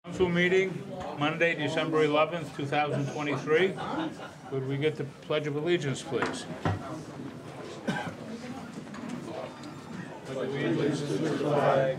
Council meeting, Monday, December 11th, 2023. Could we get the Pledge of Allegiance, please? Okay.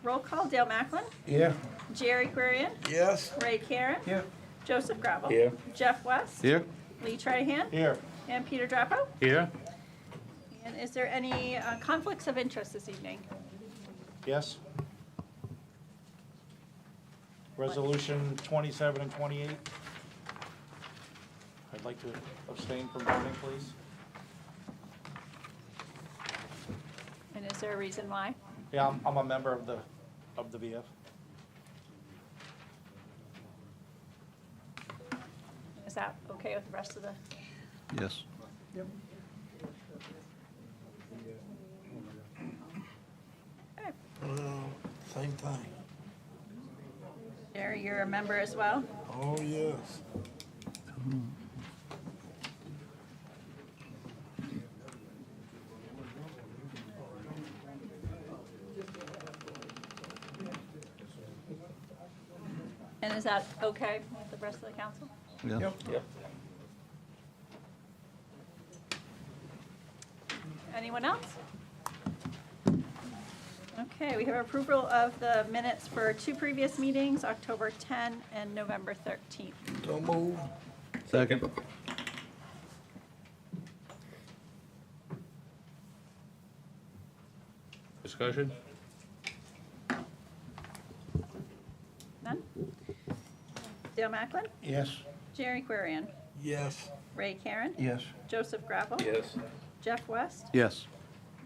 Roll call, Dale Macklin, Here. Jerry Quirian, Yes. Ray Karen, Here. Joseph Gravel, Here. Jeff West, Here. Lee Trihan, Here. and Peter Drapo. Here? And is there any conflicts of interest this evening? Yes. Resolution 27 and 28. I'd like to abstain from voting, please. And is there a reason why? Yeah, I'm a member of the VF. Is that okay with the rest of the? Yes. Okay. Same thing. Jerry, you're a member as well? Oh, yes. And is that okay with the rest of the council? Yeah. Yep. Anyone else? Okay, we have approval of the minutes for two previous meetings, October 10 and November 13th. So move. Second. Discussion? None? Dale Macklin, Yes. Jerry Quirian, Yes. Ray Karen, Yes. Joseph Gravel, Yes. Jeff West, Yes.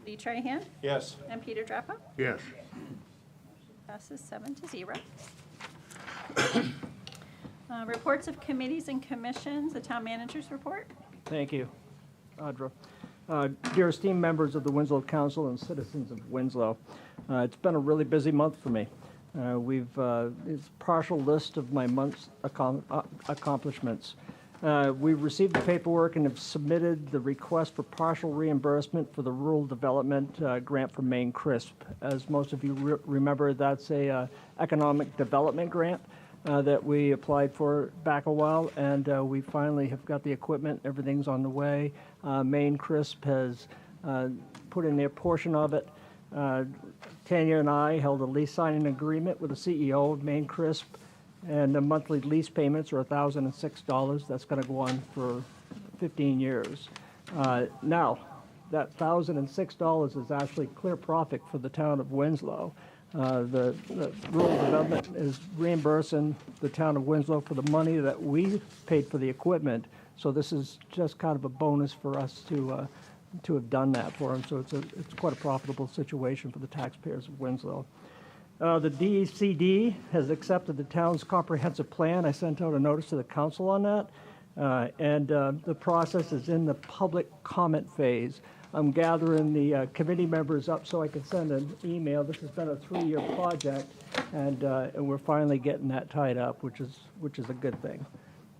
Lee Trahan, Yes. and Peter Drapo. Yes. Passes 7-0. Reports of committees and commissions, the town manager's report. Thank you, Audra. Dear esteemed members of the Winslow Council and citizens of Winslow, it's been a really busy month for me. It's a partial list of my month's accomplishments. We've received the paperwork and have submitted the request for partial reimbursement for the Rural Development Grant from Maine CRISP. As most of you remember, that's a economic development grant that we applied for back a while, and we finally have got the equipment. Everything's on the way. Maine CRISP has put in their portion of it. Tanya and I held a lease signing agreement with the CEO of Maine CRISP, and the monthly lease payments are $1,006. That's going to go on for 15 years. Now, that $1,006 is actually clear profit for the town of Winslow. The rural development is reimbursing the town of Winslow for the money that we paid for the equipment. So this is just kind of a bonus for us to have done that for them. So it's quite a profitable situation for the taxpayers of Winslow. The DCD has accepted the town's comprehensive plan. I sent out a notice to the council on that. The process is in the public comment phase. I'm gathering the committee members up so I can send an email. This has been a 3-year project, and we're finally getting that tied up, which is a good thing.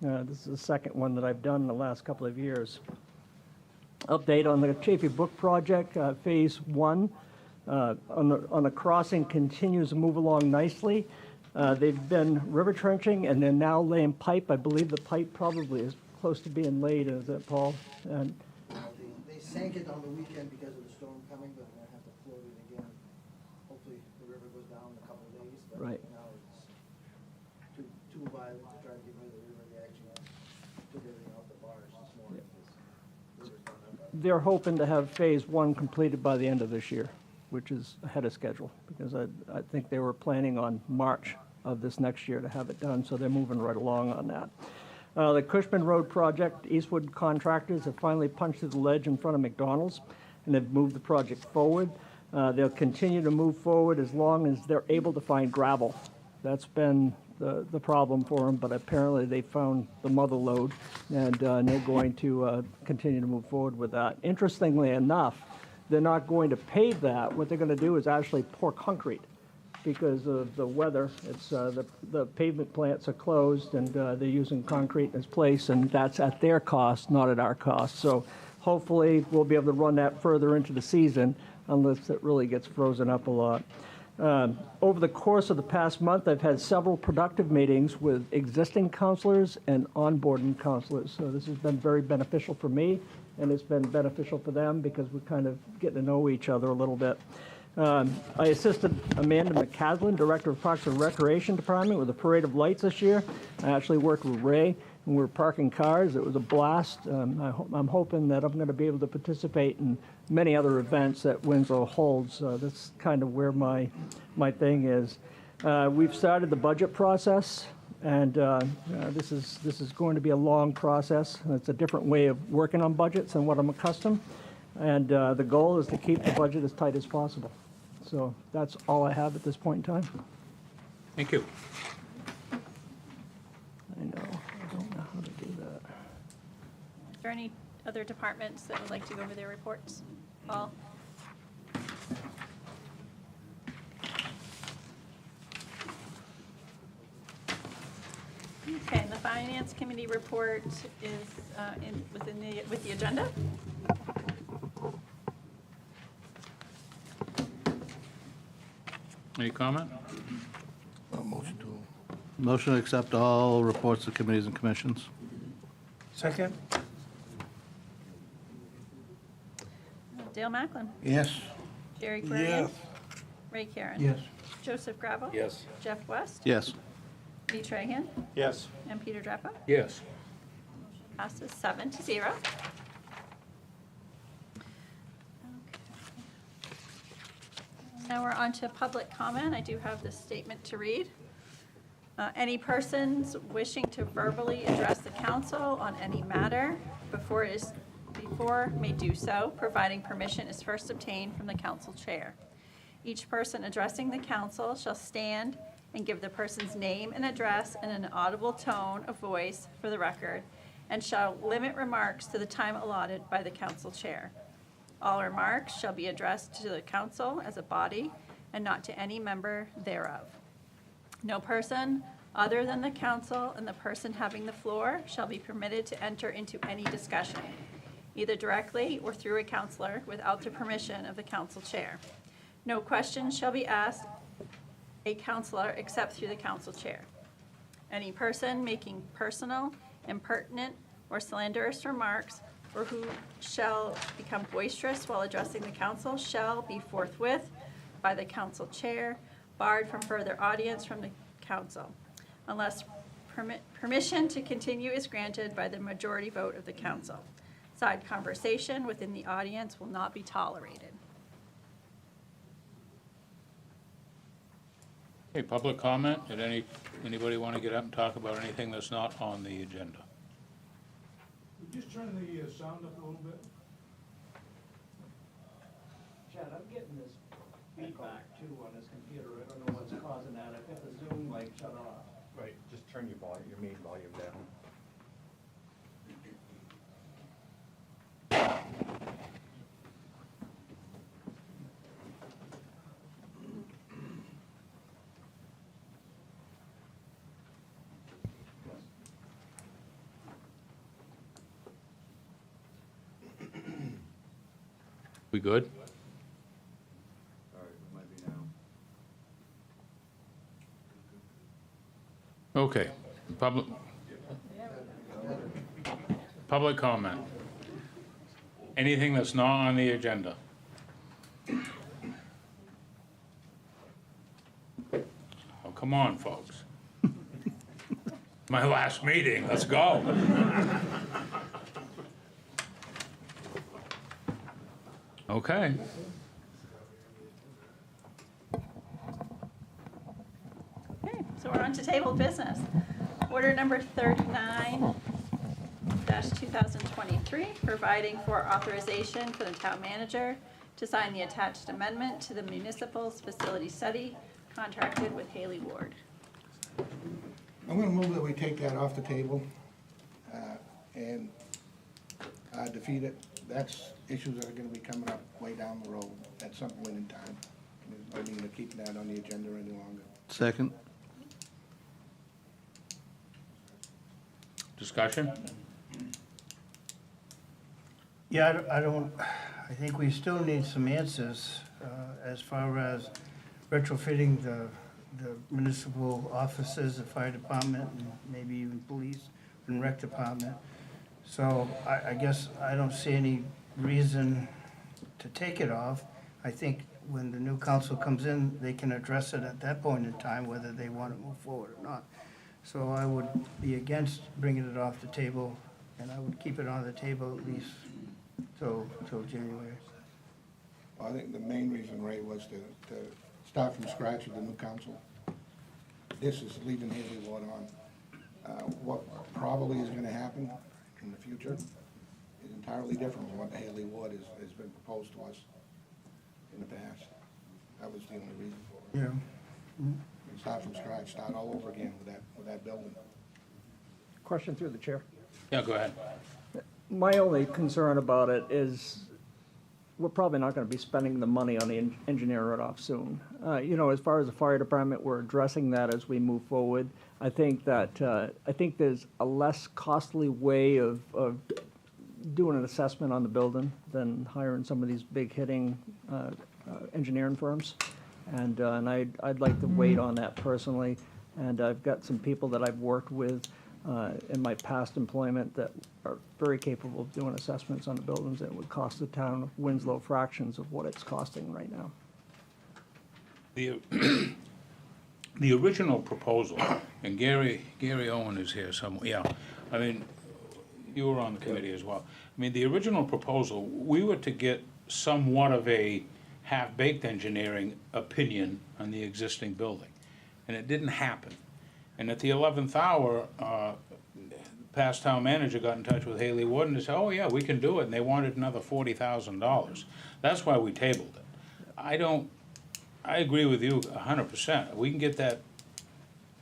This is the second one that I've done in the last couple of years. Update on the Chafee Brook project, phase 1. On the crossing continues to move along nicely. They've been river trenching and they're now laying pipe. I believe the pipe probably is close to being laid, is it, Paul? And They sank it on the weekend because of the storm coming, but they're gonna have to float it again. Hopefully, the river goes down in a couple of days, but Right. right now it's too violent to try to get rid of the river. They actually took everything out the bars this morning. This river's gone up. they're hoping to have phase 1 completed by the end of this year, which is ahead of schedule, because I think they were planning on March of this next year to have it done, so they're moving right along on that. The Cushman Road project, Eastwood contractors have finally punched through the ledge in front of McDonald's, and they've moved the project forward. They'll continue to move forward as long as they're able to find gravel. That's been the problem for them, but apparently they found the mother lode, and they're going to continue to move forward with that. Interestingly enough, they're not going to pave that. What they're going to do is actually pour concrete because of the weather. It's the pavement plants are closed, and they're using concrete in its place, and that's at their cost, not at our cost. So hopefully we'll be able to run that further into the season unless it really gets frozen up a lot. Over the course of the past month, I've had several productive meetings with existing counselors and onboarding counselors. So this has been very beneficial for me, and it's been beneficial for them because we're kind of getting to know each other a little bit. I assisted Amanda McCaslin, Director of Parks and Recreation Department, with the Parade of Lights this year. I actually worked with Ray, and we were parking cars. It was a blast. I'm hoping that I'm going to be able to participate in many other events that Winslow holds. That's kind of where my thing is. We've started the budget process, and this is going to be a long process. It's a different way of working on budgets than what I'm accustomed. And the goal is to keep the budget as tight as possible. So that's all I have at this point in time. Thank you. I don't know how to do that. Is there any other departments that would like to go over their reports? Paul? Okay, and the Finance Committee report is with the agenda. Any comment? Motion to. Motion to accept all reports of committees and commissions. Second? Dale Macklin. Yes. Jerry Corrigan. Yes. Ray Karen. Yes. Joseph Gravel. Yes. Jeff West. Yes. Lee Trahan. Yes. And Peter Dreppo. Yes. Passes 7-0. Now we're on to public comment. I do have this statement to read. Any persons wishing to verbally address the council on any matter before may do so, providing permission is first obtained from the council chair. Each person addressing the council shall stand and give the person's name and address in an audible tone of voice for the record, and shall limit remarks to the time allotted by the council chair. All remarks shall be addressed to the council as a body and not to any member thereof. No person other than the council and the person having the floor shall be permitted to enter into any discussion, either directly or through a counselor without the permission of the council chair. No questions shall be asked a counselor except through the council chair. Any person making personal, impertinent, or slanderous remarks, or who shall become boisterous while addressing the council, shall be forthwith, by the council chair, barred from further audience from the council, unless permission to continue is granted by the majority vote of the council. Side conversation within the audience will not be tolerated. Okay, public comment. Did anybody want to get up and talk about anything that's not on the agenda? Just turn the sound up a little bit. Chad, I'm getting this feedback too on this computer. I don't know what's causing that. I think the Zoom mic shut off. Right, just turn your volume, your main volume down. We good? All right, it might be now. Okay, public comment. Anything that's not on the agenda? Oh, come on, folks. My last meeting, let's go. Okay. Okay, so we're on to table business. Order number 39-2023, providing for authorization for the town manager to sign the attached amendment to the municipal's facility study contracted with Haley Ward. I'm gonna move that we take that off the table and defeat it that's issues that are gonna be coming up way down the road at some point in time. There's no need to keep that on the agenda any longer. Second? Discussion? Yeah, I think we still need some answers as far as retrofitting the municipal offices, the fire department, and maybe even police and rec department. So I guess I don't see any reason to take it off. I think when the new council comes in, they can address it at that point in time, whether they want to move forward or not. So I would be against bringing it off the table, and I would keep it on the table at least till January. Well, I think the main reason, Ray, was to start from scratch with the new council. This is leaving Haley Ward on. What probably is gonna happen in the future is entirely different from what Haley Ward has been proposed to us in the past. That was the only reason for it. Yeah. Start from scratch, start all over again with that building. Question through the chair. Yeah, go ahead. My only concern about it is we're probably not going to be spending the money on the engineer right off soon. You know, as far as the fire department, we're addressing that as we move forward. I think there's a less costly way of doing an assessment on the building than hiring some of these big hitting engineering firms. And I'd like to wait on that personally. And I've got some people that I've worked with in my past employment that are very capable of doing assessments on the buildings that would cost the town of Winslow fractions of what it's costing right now. The original proposal, and Gary Owen is here somewhere, yeah, I mean, you were on the committee as well. I mean, the original proposal, we were to get somewhat of a half-baked engineering opinion on the existing building, and it didn't happen. And at the 11th hour, past town manager got in touch with Haley Wood and said, oh yeah, we can do it, and they wanted another $40,000. That's why we tabled it. I agree with you 100%. We can get that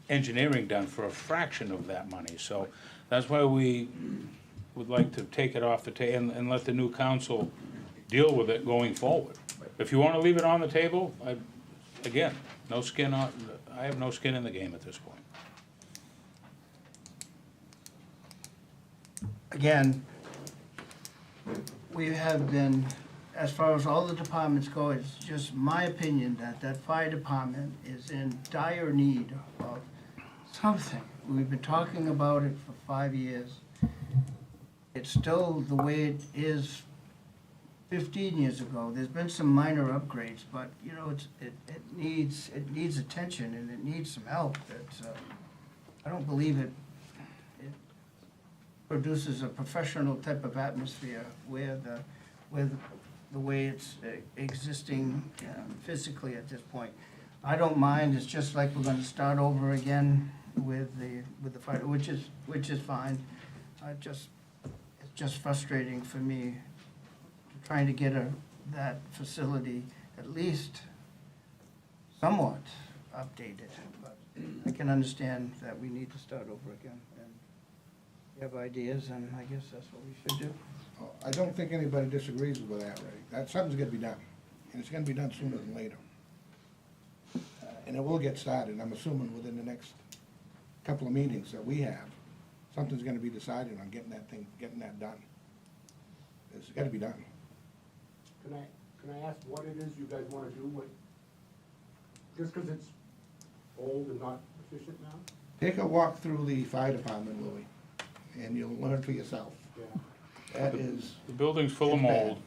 engineering done for a fraction of that money, so that's why we would like to take it off the table and let the new council deal with it going forward. If you want to leave it on the table, again, no skin on, I have no skin in the game at this point. Again, we have been, as far as all the departments go, it's just my opinion that that fire department is in dire need of something. We've been talking about it for 5 years. It's still the way it is 15 years ago. There's been some minor upgrades, but you know, it needs attention and it needs some help. I don't believe it produces a professional type of atmosphere where the way it's existing physically at this point. I don't mind. It's just like we're going to start over again with the fire, which is fine. It's just frustrating for me trying to get that facility at least somewhat updated. But I can understand that we need to start over again. And you have ideas, and I guess that's what we should do. I don't think anybody disagrees with that, Ray. That something's gonna be done, and it's gonna be done sooner than later. And it will get started, I'm assuming, within the next couple of meetings that we have. Something's gonna be decided on getting that done. It's gotta be done. Can I ask what it is you guys wanna do? Just because it's old and not efficient now? Take a walk through the fire department, Louis, and you'll learn for yourself. Yeah. That is, The building's full of It's bad. mold.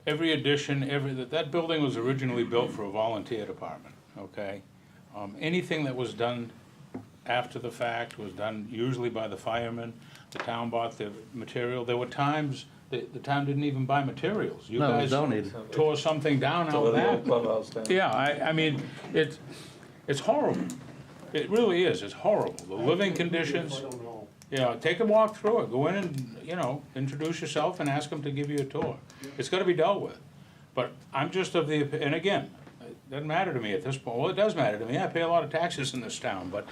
Every addition, that building was originally built for a volunteer department, okay? Anything that was done after the fact was done usually by the firemen. The town bought the material. There were times the town didn't even buy materials. You No, it was guys donated. tore something down out back. Yeah, I mean, it's horrible. It really is. It's horrible. The living conditions. I don't know. Yeah, take a walk through it, go in and, introduce yourself and ask them to give you a tour. It's gotta be dealt with. But I'm just of the, and again, doesn't matter to me at this point. Well, it does matter to me. I pay a lot of taxes in this town, but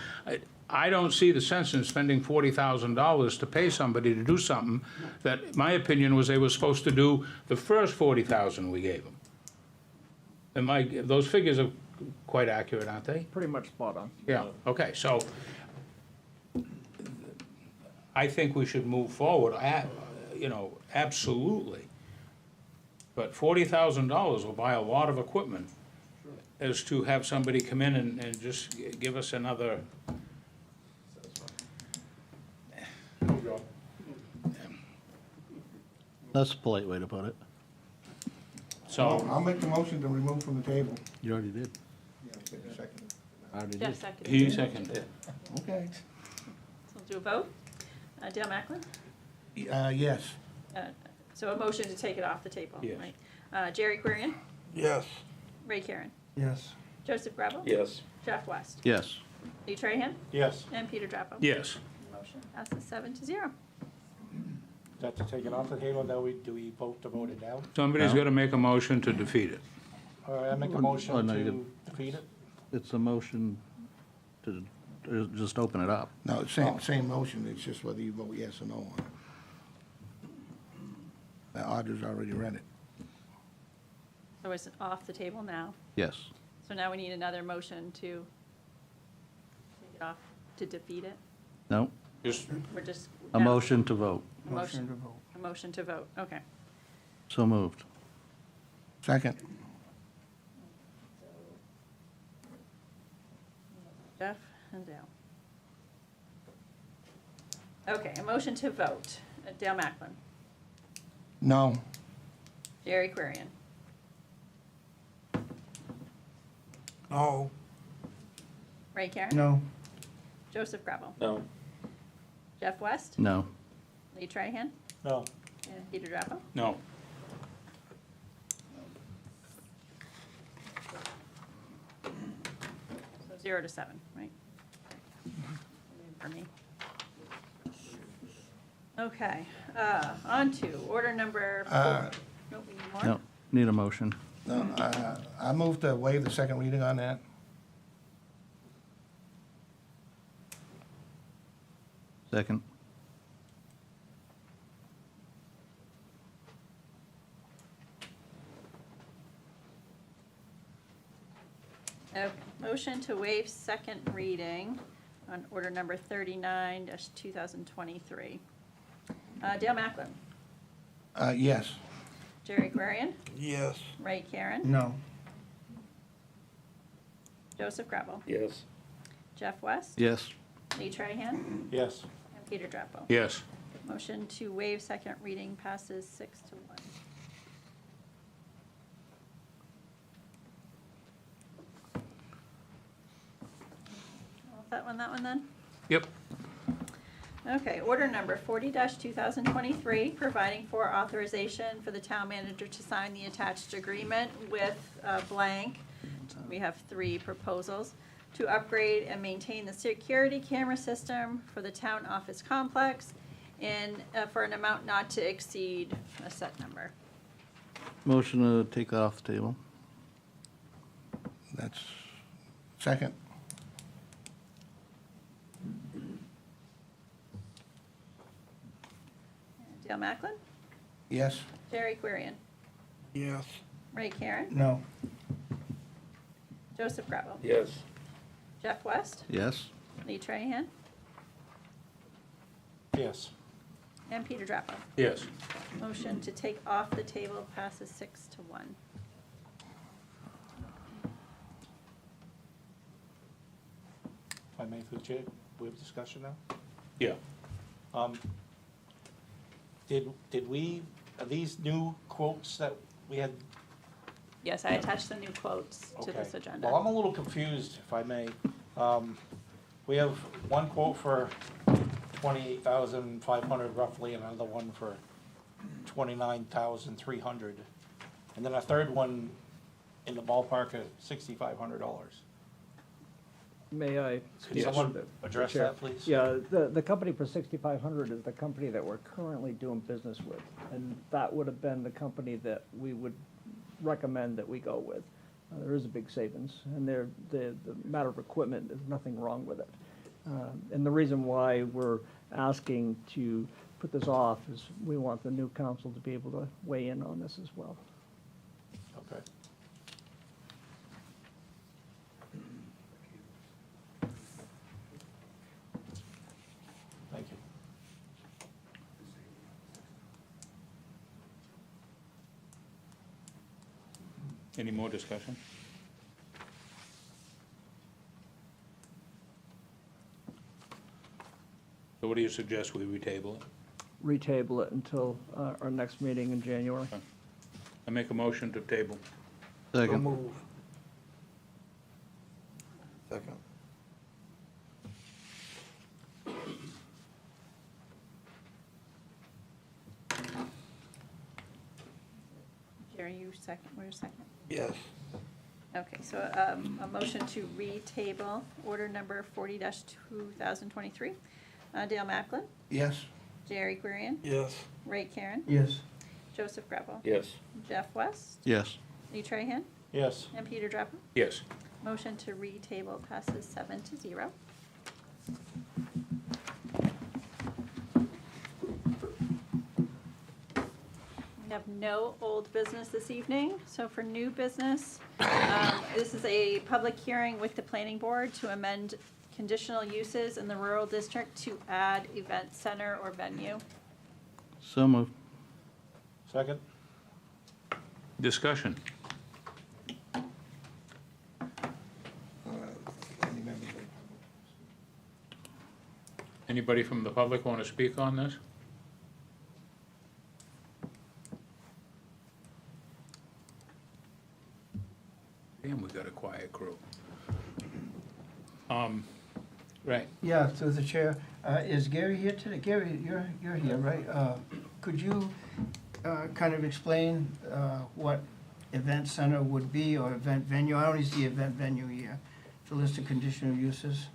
I don't see the sense in spending $40,000 to pay somebody to do something that, my opinion was they were supposed to do the first $40,000 we gave them. And those figures are quite accurate, aren't they? Pretty much spot on. Yeah, okay, so I think we should move forward, absolutely. But $40,000 will buy a lot of equipment, as to have somebody come in and just give us another. That's a polite way to put it. So, I'll make the motion to remove from the table. You already did. Yeah, take a second. I already Jeff did. seconded. he seconded. Okay. So we'll do a vote. Dale Macklin? Yes. So a motion to take it off the table, Yes. right? Jerry Querian? Yes. Ray Karen? Yes. Joseph Gravel? Yes. Jeff West? Yes. Lee Trahan? Yes. And Peter Drapo? Yes. Motion passes 7-0. Is that to take it off the table, do we vote to vote it down? Somebody's No. gotta make a motion to defeat it. All right, I make a Oh, motion no, you to didn't. defeat it. It's a motion to just open it up. No, same motion, it's just whether you vote yes or no on it. The Audra's already read it. So it's off the table now. Yes. So now we need another motion to take it off, to defeat it. No? Just, We're just. A no. motion to vote. A Motion to vote. A motion to vote, okay. So moved. Second. Jeff and Dale. Okay, a motion to vote. Dale Macklin. No. Jerry Querian. No. Ray Karen. No. Joseph Gravel. No. Jeff West. No. Lee Trahan. No. And Peter Drapo. no. So 0-7, right? For me. Okay, on to order number 4. Nope, we need more? No. Need a motion. No, I move to waive the second reading on that. Second. Okay, motion to waive second reading on order number 39-2023. Dale Macklin. Yes. Jerry Querian. Yes. Ray Karen. No. Joseph Gravel. Yes. Jeff West. Yes. Lee Trahan. Yes. And Peter Drapo. Yes. Motion to waive second reading passes 6-1. All set on that one then? Yep. Okay, order number 40-2023, providing for authorization for the town manager to sign the attached agreement with blank. We have 3 proposals to upgrade and maintain the security camera system for the town office complex and for an amount not to exceed a set number. Motion to take that off the table. That's second. Dale Macklin, Yes. Jerry Querian, Yes. Ray Karen, No. Joseph Gravel, Yes. Jeff West, Yes. Lee Trahan, Yes. and Peter Drapo. Yes. Motion to take off the table passes 6-1. If I may, through the chair, we have discussion now? Yeah. Did we, are these new quotes that we had? Yes, I attached the new quotes to Okay. this agenda. Well, I'm a little confused, if I may. We have one quote for 28,500 roughly, and another one for 29,300. And then a third one in the ballpark of $6,500. May I? Could someone address Chair. that, please? Yeah, the company for 6,500 is the company that we're currently doing business with. And that would have been the company that we would recommend that we go with. There is a big savings, and the matter of equipment, there's nothing wrong with it. And the reason why we're asking to put this off is we want the new council to be able to weigh in on this as well. Okay. Thank you. Any more discussion? So what do you suggest we retable it? Retable it until our next meeting in January. I make a motion to table. Second. move. Second. Jerry, you second, were you second? Yes. Okay, so a motion to retable order number 40-2023. Dale Macklin, Yes? Jerry Querian, Yes. Ray Karen, Yes. Joseph Greppel, Yes. Jeff West, Yes. Lee Trahan, Yes. and Peter Draper. Yes. Motion to retable passes 7-0. We have no old business this evening, so for new business, this is a public hearing with the planning board to amend conditional uses in the rural district to add event center or venue. So moved. Second? Discussion. Any members of the public? Anybody from the public want to speak on this? Damn, we got a quiet crew. Right, Yeah, through the chair. Is Gary here today? Gary, you're here, right? Could you kind of explain what event center would be or event venue? I only see event venue here. It's a list of conditional uses.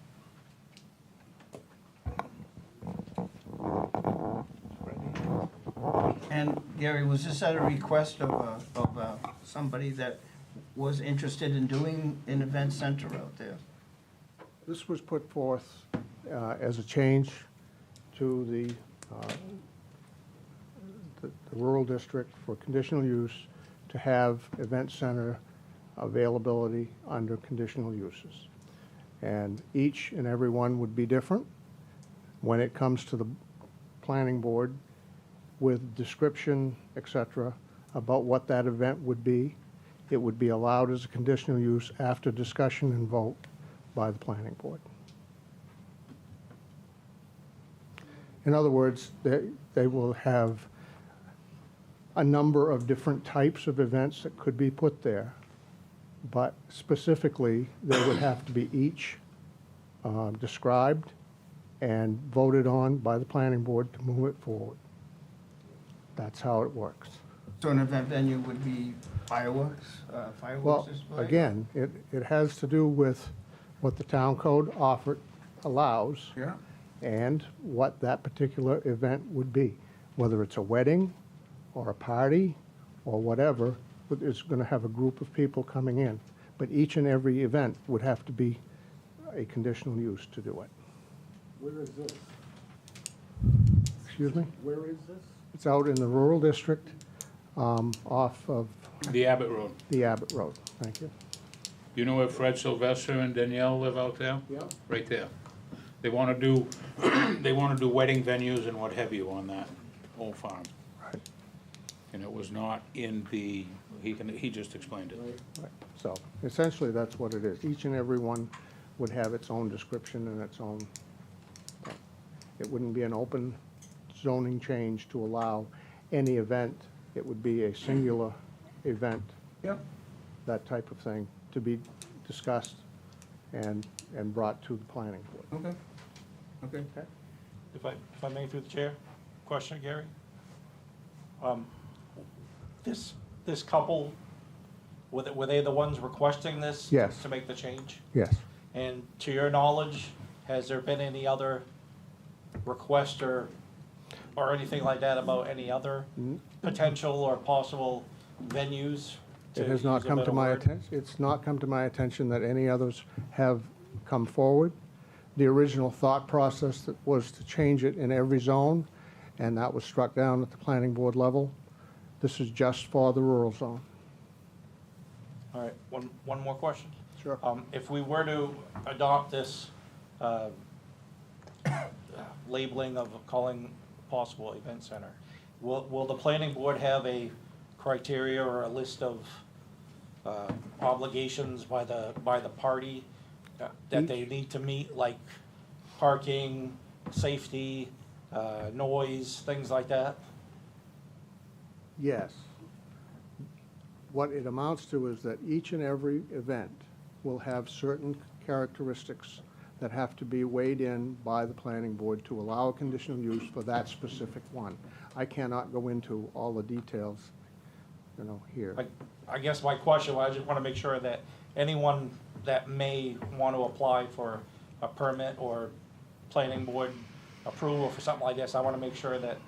And Gary, was this at a request of somebody that was interested in doing an event center out there? This was put forth as a change to the rural district for conditional use to have event center availability under conditional uses. And each and every one would be different. When it comes to the planning board with description, et cetera, about what that event would be, it would be allowed as a conditional use after discussion and vote by the planning board. In other words, they will have a number of different types of events that could be put there, but specifically, they would have to be each described and voted on by the planning board to move it forward. That's how it works. So an event venue would be fireworks, fireworks Well, display? again, it has to do with what the town code allows Yeah. and what that particular event would be. Whether it's a wedding or a party or whatever, it's going to have a group of people coming in. But each and every event would have to be a conditional use to do it. Where is this? Excuse me? Where is this? It's out in the rural district, off of the Abbott Road. the Abbott Road. Thank you. You know where Fred Sylvester and Danielle live out there? Yeah. Right there. They want to do, they want to do wedding venues and what have you on that whole farm. Right. And it was not in the, he just explained it. Right. So essentially, that's what it is. Each and every one would have its own description and its own, it wouldn't be an open zoning change to allow any event. It would be a singular event, Yep. that type of thing, to be discussed and brought to the planning board. Okay. Okay. If I may, through the chair, question, Gary? This couple, were they the ones requesting this? Yes. To make the change? Yes. And to your knowledge, has there been any other request or anything like that about any other potential or possible venues It has not use a come to better my word. attention, it's not come to my attention that any others have come forward. The original thought process that was to change it in every zone, and that was struck down at the planning board level. This is just for the rural zone. All right, one more question. Sure. If we were to adopt this labeling of calling possible event center, will the planning board have a criteria or a list of obligations by the party that they need to meet, like parking, safety, noise, things like that? Yes. What it amounts to is that each and every event will have certain characteristics that have to be weighed in by the planning board to allow a conditional use for that specific one. I cannot go into all the details, here. I guess my question, I just want to make sure that anyone that may want to apply for a permit or planning board approval for something like this, I want to make sure that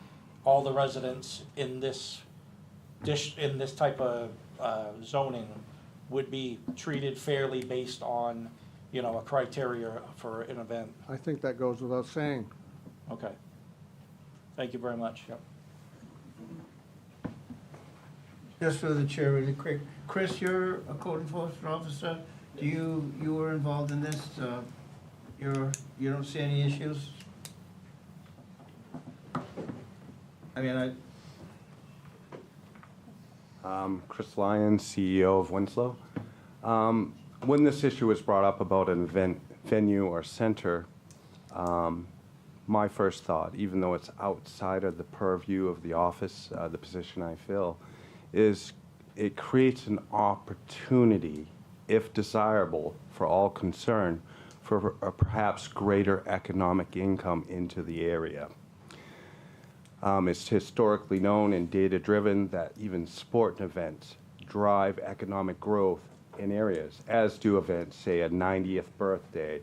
all the residents in this type of zoning would be treated fairly based on, a criteria for an event. I think that goes without saying. Okay. Thank you very much. Yep. Just for the chair, really quick. Chris, you're a code enforcement officer. You were involved in this? You don't see any issues? I mean, Chris Lyons, CEO of Winslow. When this issue was brought up about an event venue or center, my first thought, even though it's outside of the purview of the office, the position I fill, is it creates an opportunity, if desirable, for all concerned, for a perhaps greater economic income into the area. It's historically known and data-driven that even sport events drive economic growth in areas, as do events, say a 90th birthday,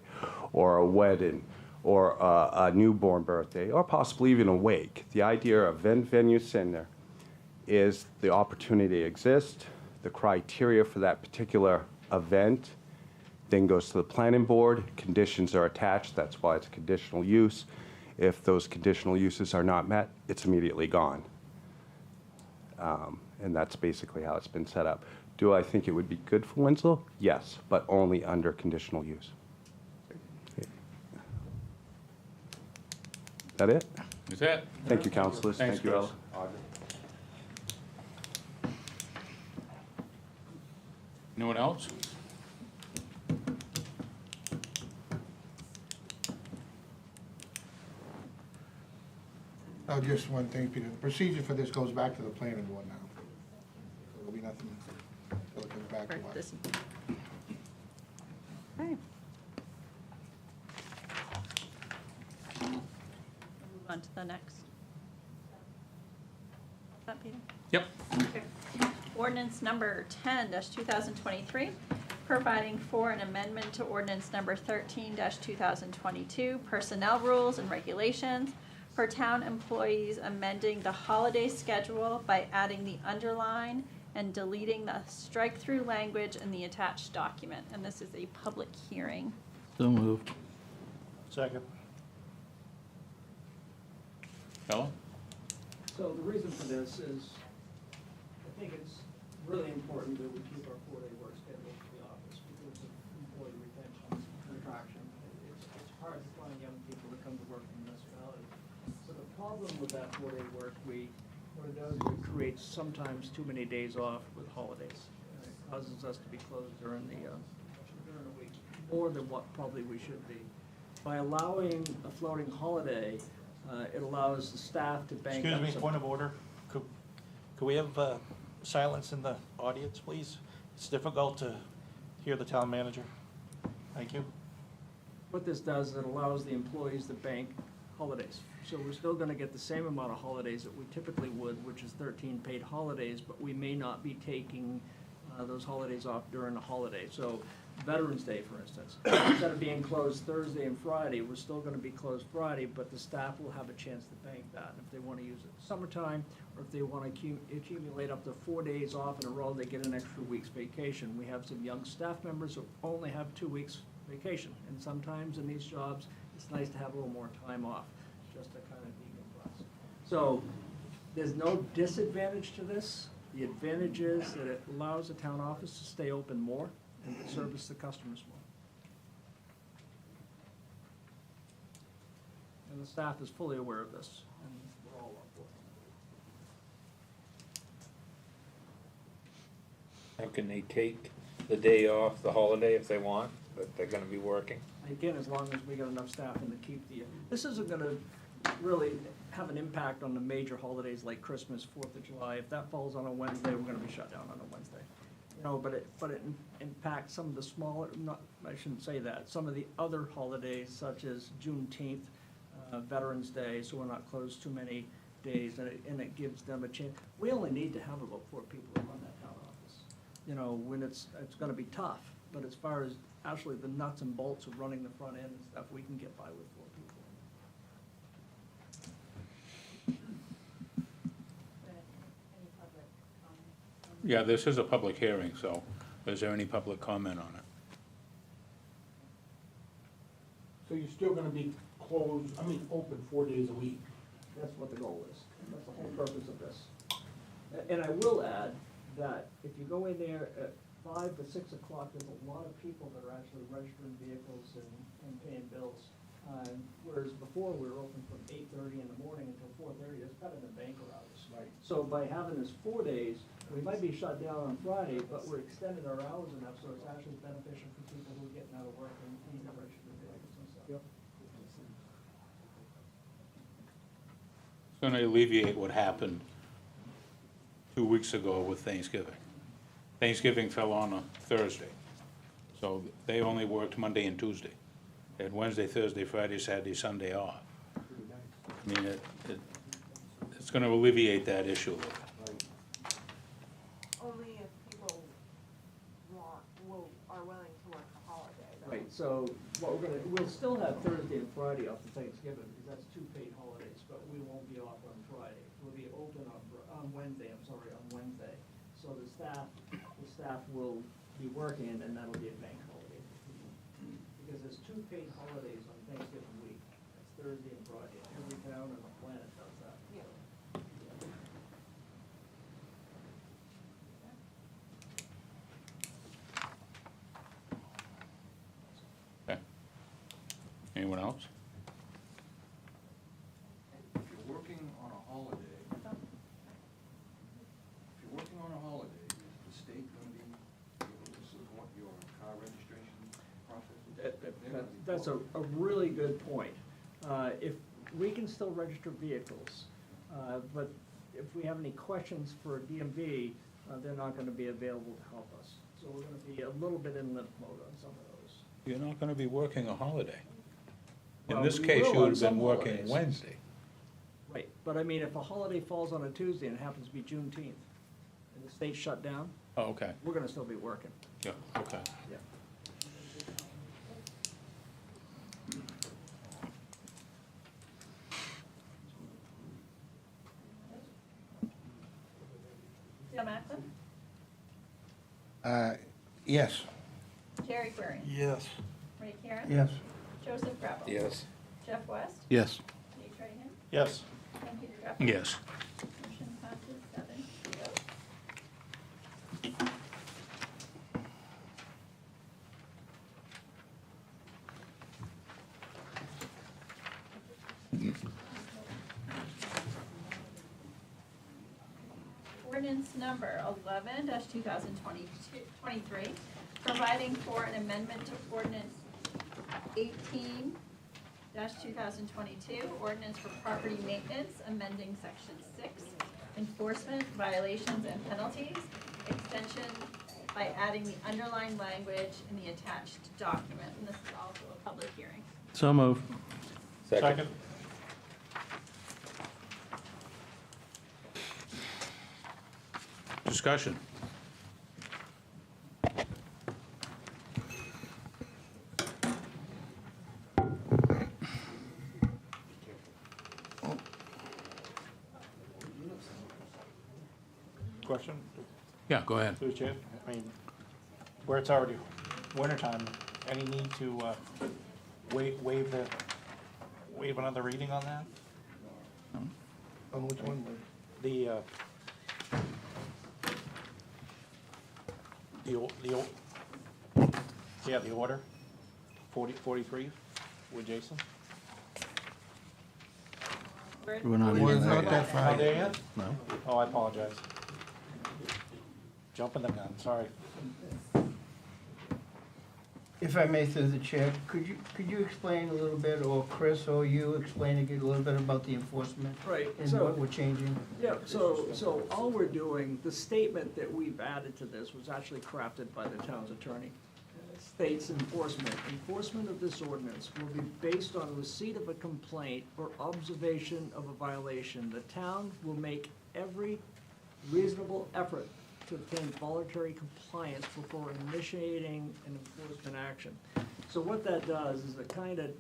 or a wedding, or a newborn birthday, or possibly even a wake. The idea of event venue center is the opportunity exists, the criteria for that particular event, then goes to the planning board, conditions are attached, that's why it's a conditional use. If those conditional uses are not met, it's immediately gone. And that's basically how it's been set up. Do I think it would be good for Winslow? Yes, but only under conditional use. Okay. That it? Is that? Thank you, councilors. Thanks, Thank you, Chris. Ella. Anyone else? Oh, just one thing, Peter. The procedure for this goes back to the planning board now. So there'll be nothing, it'll come back to For us. this. Okay. Move on to the next. Is that Peter? Yep. Okay. Ordinance number 10-2023, providing for an amendment to ordinance number 13-2022, personnel rules and regulations for town employees, amending the holiday schedule by adding the underline and deleting the strike-through language in the attached document. And this is a public hearing. So moved. Second. Ella? So the reason for this is, I think it's really important that we keep our 4-day work schedule for the office because of employee retention and attraction. It's hard to find young people that come to work in the municipality. So the problem with that 4-day work week, what it does is it creates sometimes too many days off with holidays. It causes us to be closed during the week, more than what probably we should be. By allowing a floating holiday, it allows the staff to bank up. Excuse me, point of order. Could we have silence in the audience, please? It's difficult to hear the town manager. Thank you. What this does is it allows the employees to bank holidays. So we're still gonna get the same amount of holidays that we typically would, which is 13 paid holidays, but we may not be taking those holidays off during the holiday. So Veterans Day, for instance. Instead of being closed Thursday and Friday, we're still gonna be closed Friday, but the staff will have a chance to bank that. If they wanna use it summertime, or if they wanna accumulate up to 4 days off in a row, they get an extra week's vacation. We have some young staff members who only have 2 weeks vacation, and sometimes in these jobs, it's nice to have a little more time off, just to kind of decompress. So, there's no disadvantage to this. The advantage is that it allows the town office to stay open more and to service the customers more. And the staff is fully aware of this, and we're all on board. How can they take the day off, the holiday if they want, but they're gonna be working? Again, as long as we got enough staff and to keep the, this isn't gonna really have an impact on the major holidays like Christmas, 4th of July. If that falls on a Wednesday, we're gonna be shut down on a Wednesday. You know, but it impacts some of the smaller, not, I shouldn't say that, some of the other holidays such as Juneteenth, Veterans Day, so we're not closed too many days, and it gives them a chance. We only need to have about 4 people to run that town office. You know, when it's gonna be tough, but as far as actually the nuts and bolts of running the front end and stuff, we can get by with 4 people. Yeah, this is a public hearing, so is there any public comment on it? So you're still gonna be closed, open 4 days a week? That's what the goal is. That's the whole purpose of this. And I will add that if you go in there at 5 to 6 o'clock, there's a lot of people that are actually registering vehicles and paying bills. Whereas before, we were open from 8:30 in the morning until 4:30, that's kind of the banker hours. Right. So by having this 4 days, we might be shut down on Friday, but we're extending our hours enough, so it's actually beneficial for people who are getting out of work and registering vehicles and stuff. Yep. It's gonna alleviate what happened 2 weeks ago with Thanksgiving. Thanksgiving fell on a Thursday, so they only worked Monday and Tuesday. They had Wednesday, Thursday, Friday, Saturday, Sunday off. I mean, it's gonna alleviate that issue a little. Only if people are willing to work a holiday, though. Right, so what we'll still have Thursday and Friday off for Thanksgiving, because that's 2 paid holidays, but we won't be off on Friday. We'll be open on Wednesday, on Wednesday. So the staff will be working, and that'll be a bank holiday. Because there's 2 paid holidays on Thanksgiving week. That's Thursday and Friday. Every town on the planet does that. Yeah. Okay. Anyone else? If you're working on a holiday, is the state gonna be able to support your car registration process? That's a really good point. If, we can still register vehicles, but if we have any questions for DMV, they're not gonna be available to help us. So we're gonna be a little bit in limp mode on some of those. You're not gonna be working a holiday. In Well, this we case, will you on would have some been working holidays. Wednesday. Right, but I mean, if a holiday falls on a Tuesday and it happens to be Juneteenth, and the state's shut down, Oh, okay, we're gonna still be working, yeah, okay. yeah. Dale Macklin, Yes. Jerry Waring, Yes. Ray Karen. Yes. Joseph Greppel. Yes. Jeff West. Yes. Nate Trahan. Yes. And Peter Greppel. Yes. Motion passes 7-0. Ordinance number 11-2023, providing for an amendment to ordinance 18-2022, ordinance for property maintenance, amending section 6, enforcement, violations, and penalties, extension by adding the underlined language in the attached document, and this is also a public hearing. So move. Second. question, Yeah, go ahead. through the chair. I mean, where it's already wintertime, any need to waive another reading on that? On which one? The order, 43 with Jason. We're not We're even not there that yet. far Not there yet. yet? No. Oh, I apologize. Jumping the gun, sorry. If I may, through the chair, could you explain a little bit, or Chris, or you explain a little bit about the enforcement? Right, And so- what we're changing? Yeah, so all we're doing, the statement that we've added to this was actually crafted by the town's attorney. And it states enforcement. Enforcement of this ordinance will be based on receipt of a complaint or observation of a violation. The town will make every reasonable effort to obtain voluntary compliance before initiating an enforcement action. So what that does is it kind of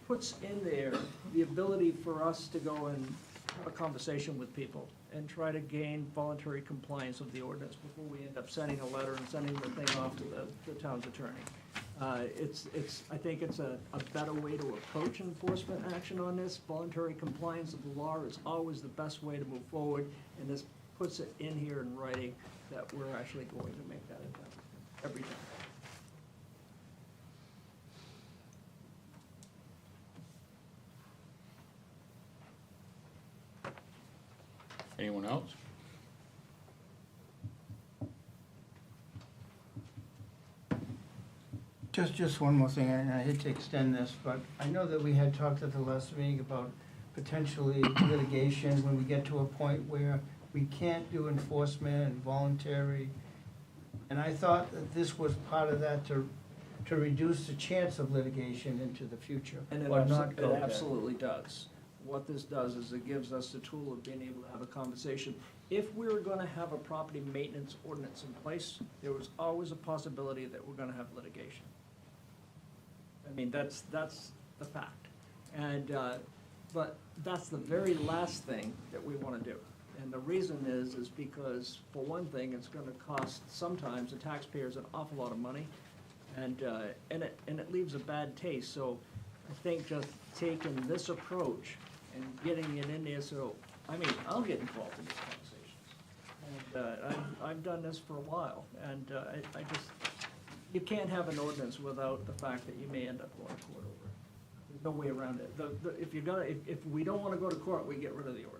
puts in there the ability for us to go and have a conversation with people and try to gain voluntary compliance of the ordinance before we end up sending a letter and sending the thing off to the town's attorney. I think it's a better way to approach enforcement action on this. Voluntary compliance of the law is always the best way to move forward, and this puts it in here in writing that we're actually going to make that attempt every time. Anyone else? Just one more thing, and I hate to extend this, but I know that we had talked at the last meeting about potentially litigation when we get to a point where we can't do enforcement and voluntary. And I thought that this was part of that to reduce the chance of litigation into the future. And or not it go there. absolutely does. What this does is it gives us the tool of being able to have a conversation. If we were gonna have a property maintenance ordinance in place, there was always a possibility that we're gonna have litigation. I mean, that's the fact. And, but that's the very last thing that we wanna do. And the reason is because, for one thing, it's gonna cost sometimes the taxpayers an awful lot of money, and it leaves a bad taste. So I think just taking this approach and getting it in there, so, I mean, I'll get involved in these conversations. And I've done this for a while, and I just, you can't have an ordinance without the fact that you may end up going to court over it. There's no way around it. If we don't wanna go to court, we get rid of the ordinance.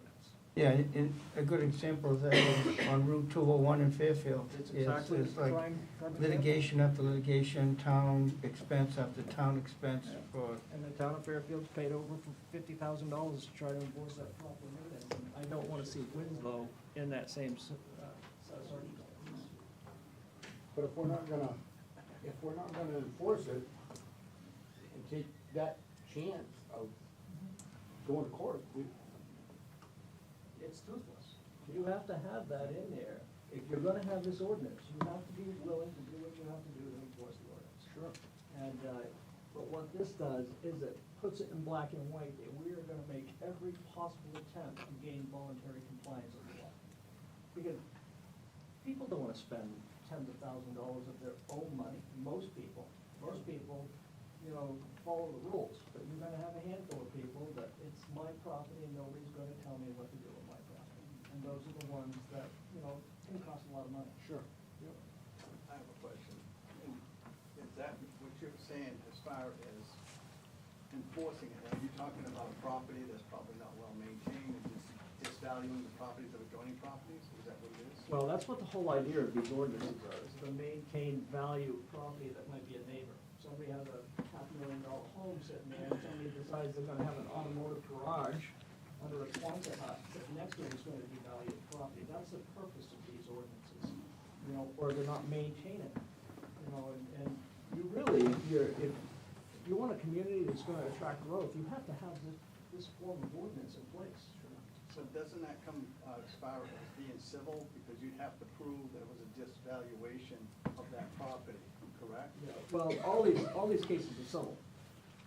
Yeah, and a good example of that is on Route 201 in Fairfield. It's exactly It's the like prime example. litigation after litigation, town expense after town expense for, And the town of Fairfield's paid over for $50,000 to try to enforce that property maintenance. And I don't wanna see Winslow in that same set of circumstances. But if we're not gonna enforce it and take that chance of going to court, It's toothless. You have to have that in there. If you're gonna have this ordinance, you have to be willing to do what you have to do to enforce the ordinance. Sure. And, but what this does is it puts it in black and white, that we are gonna make every possible attempt to gain voluntary compliance with the law. Because people don't wanna spend tens of thousands of dollars of their own money, most people, you know, follow the rules. But you're gonna have a handful of people that it's my property and nobody's gonna tell me what to do with my property. And those are the ones that, you know, can cost a lot of money. Sure. I have a question. Is that what you're saying as far as enforcing it? Are you talking about a property that's probably not well maintained and just disvaluing the properties of adjoining properties? Is that what it is? Well, that's what the whole idea of these ordinances are, is to maintain value property that might be a neighbor. Somebody has a $500,000 home sitting there, and somebody decides they're gonna have an automotive garage under a Quonset hut, sitting next to it is gonna be valued property. That's the purpose of these ordinances, you know, or they're not maintaining, you know, and you really, if you want a community that's gonna attract growth, you have to have this form of ordinance in place. So doesn't that come as far as being civil? Because you'd have to prove that it was a disvaluation of that property, correct? Well, all these cases are civil.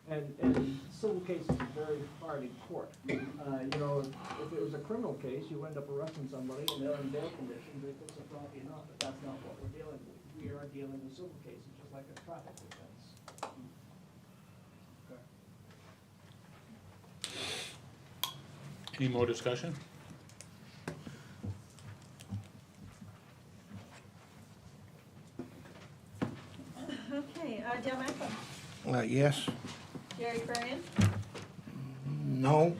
And civil cases are very hard in court. You know, if it was a criminal case, you end up arresting somebody and they're in bail conditions, they fix the property or not, but that's not what we're dealing with. We are dealing with civil cases, just like a traffic offense. Any more discussion? Okay, Dale Macklin, Yes? Jerry Kurian, No?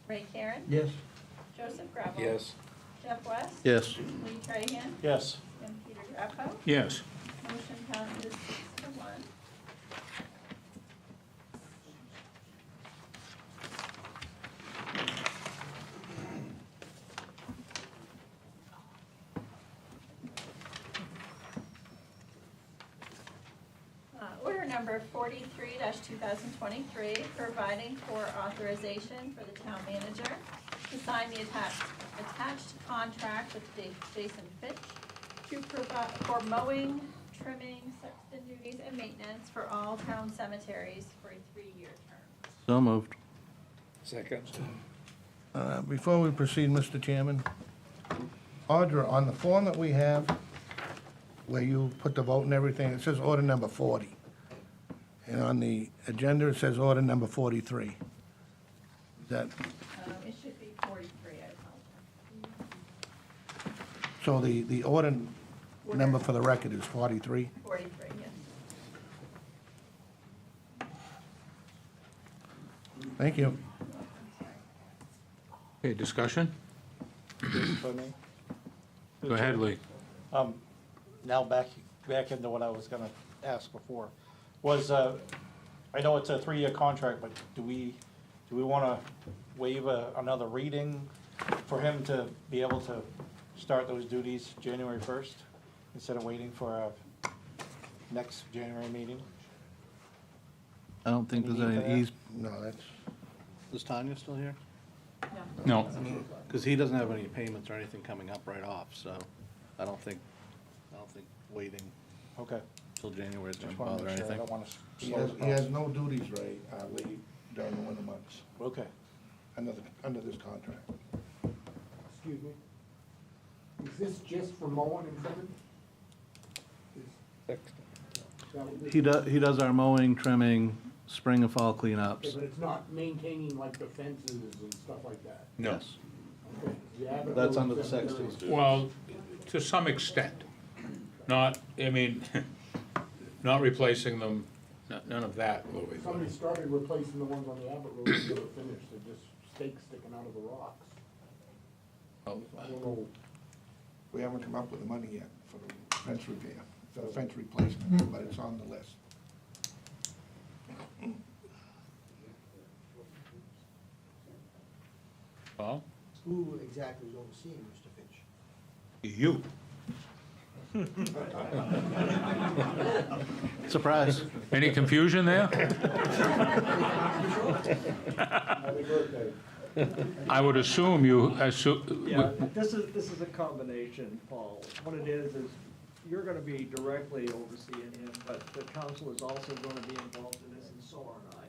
Ray Karen, Yes. Joseph Gravel. Yes. Jeff West. Yes. Lee Trahan, Yes. and Peter Grappo. Yes. Motion passes 6-1. Order number 43-2023, providing for authorization for the town manager to sign the attached contract with Jason Fitch to provide for mowing, trimming, sexton duties, and maintenance for all town cemeteries for a 3-year term. So moved. Second. Before we proceed, Mr. Chairman, Audra, on the form that we have, where you put the vote and everything, it says order number 40. And on the agenda, it says order number 43. Is that, It should be 43, I apologize. so the order number for the record is 43? 43, yes. Thank you. Okay, discussion? If I may. Go ahead, Lee. Now back into what I was gonna ask before, was, I know it's a 3-year contract, but do we wanna waive another reading for him to be able to start those duties January 1st, instead of waiting for a next January meeting? I don't think there's Any need for any, that? No, that's, is Tanya still here? No. Because he doesn't have any payments or anything coming up right off, so I don't think waiting Okay. till January is gonna Just wanna bother make sure, I anything. don't wanna he slow has, the he has process. no duties, Ray, Lee, during the winter months, Okay. under this contract. Excuse me? Is this just for mowing and trimming? Is that what this- He does our mowing, trimming, spring and fall Okay, cleanups. but it's not maintaining like the fences and stuff like that? No. Yes. Okay. You have it That's for under the cemeteries. sexton's duties. Well, to some extent. Not, I mean, not replacing them, none of that, Louis. Somebody started replacing the ones on the Abbott Road, and never finished, they're just stakes sticking out of the rocks. Oh, I don't know, We haven't come up with the money yet for the fence repair, for the fence replacement, but it's on the list. Well, Who exactly is overseeing Mr. Finch? you. Surprise. Any confusion there? happy birthday. I would assume you, Yeah, this is a combination, Paul. What it is you're gonna be directly overseeing him, but the council is also gonna be involved in this, and so are I.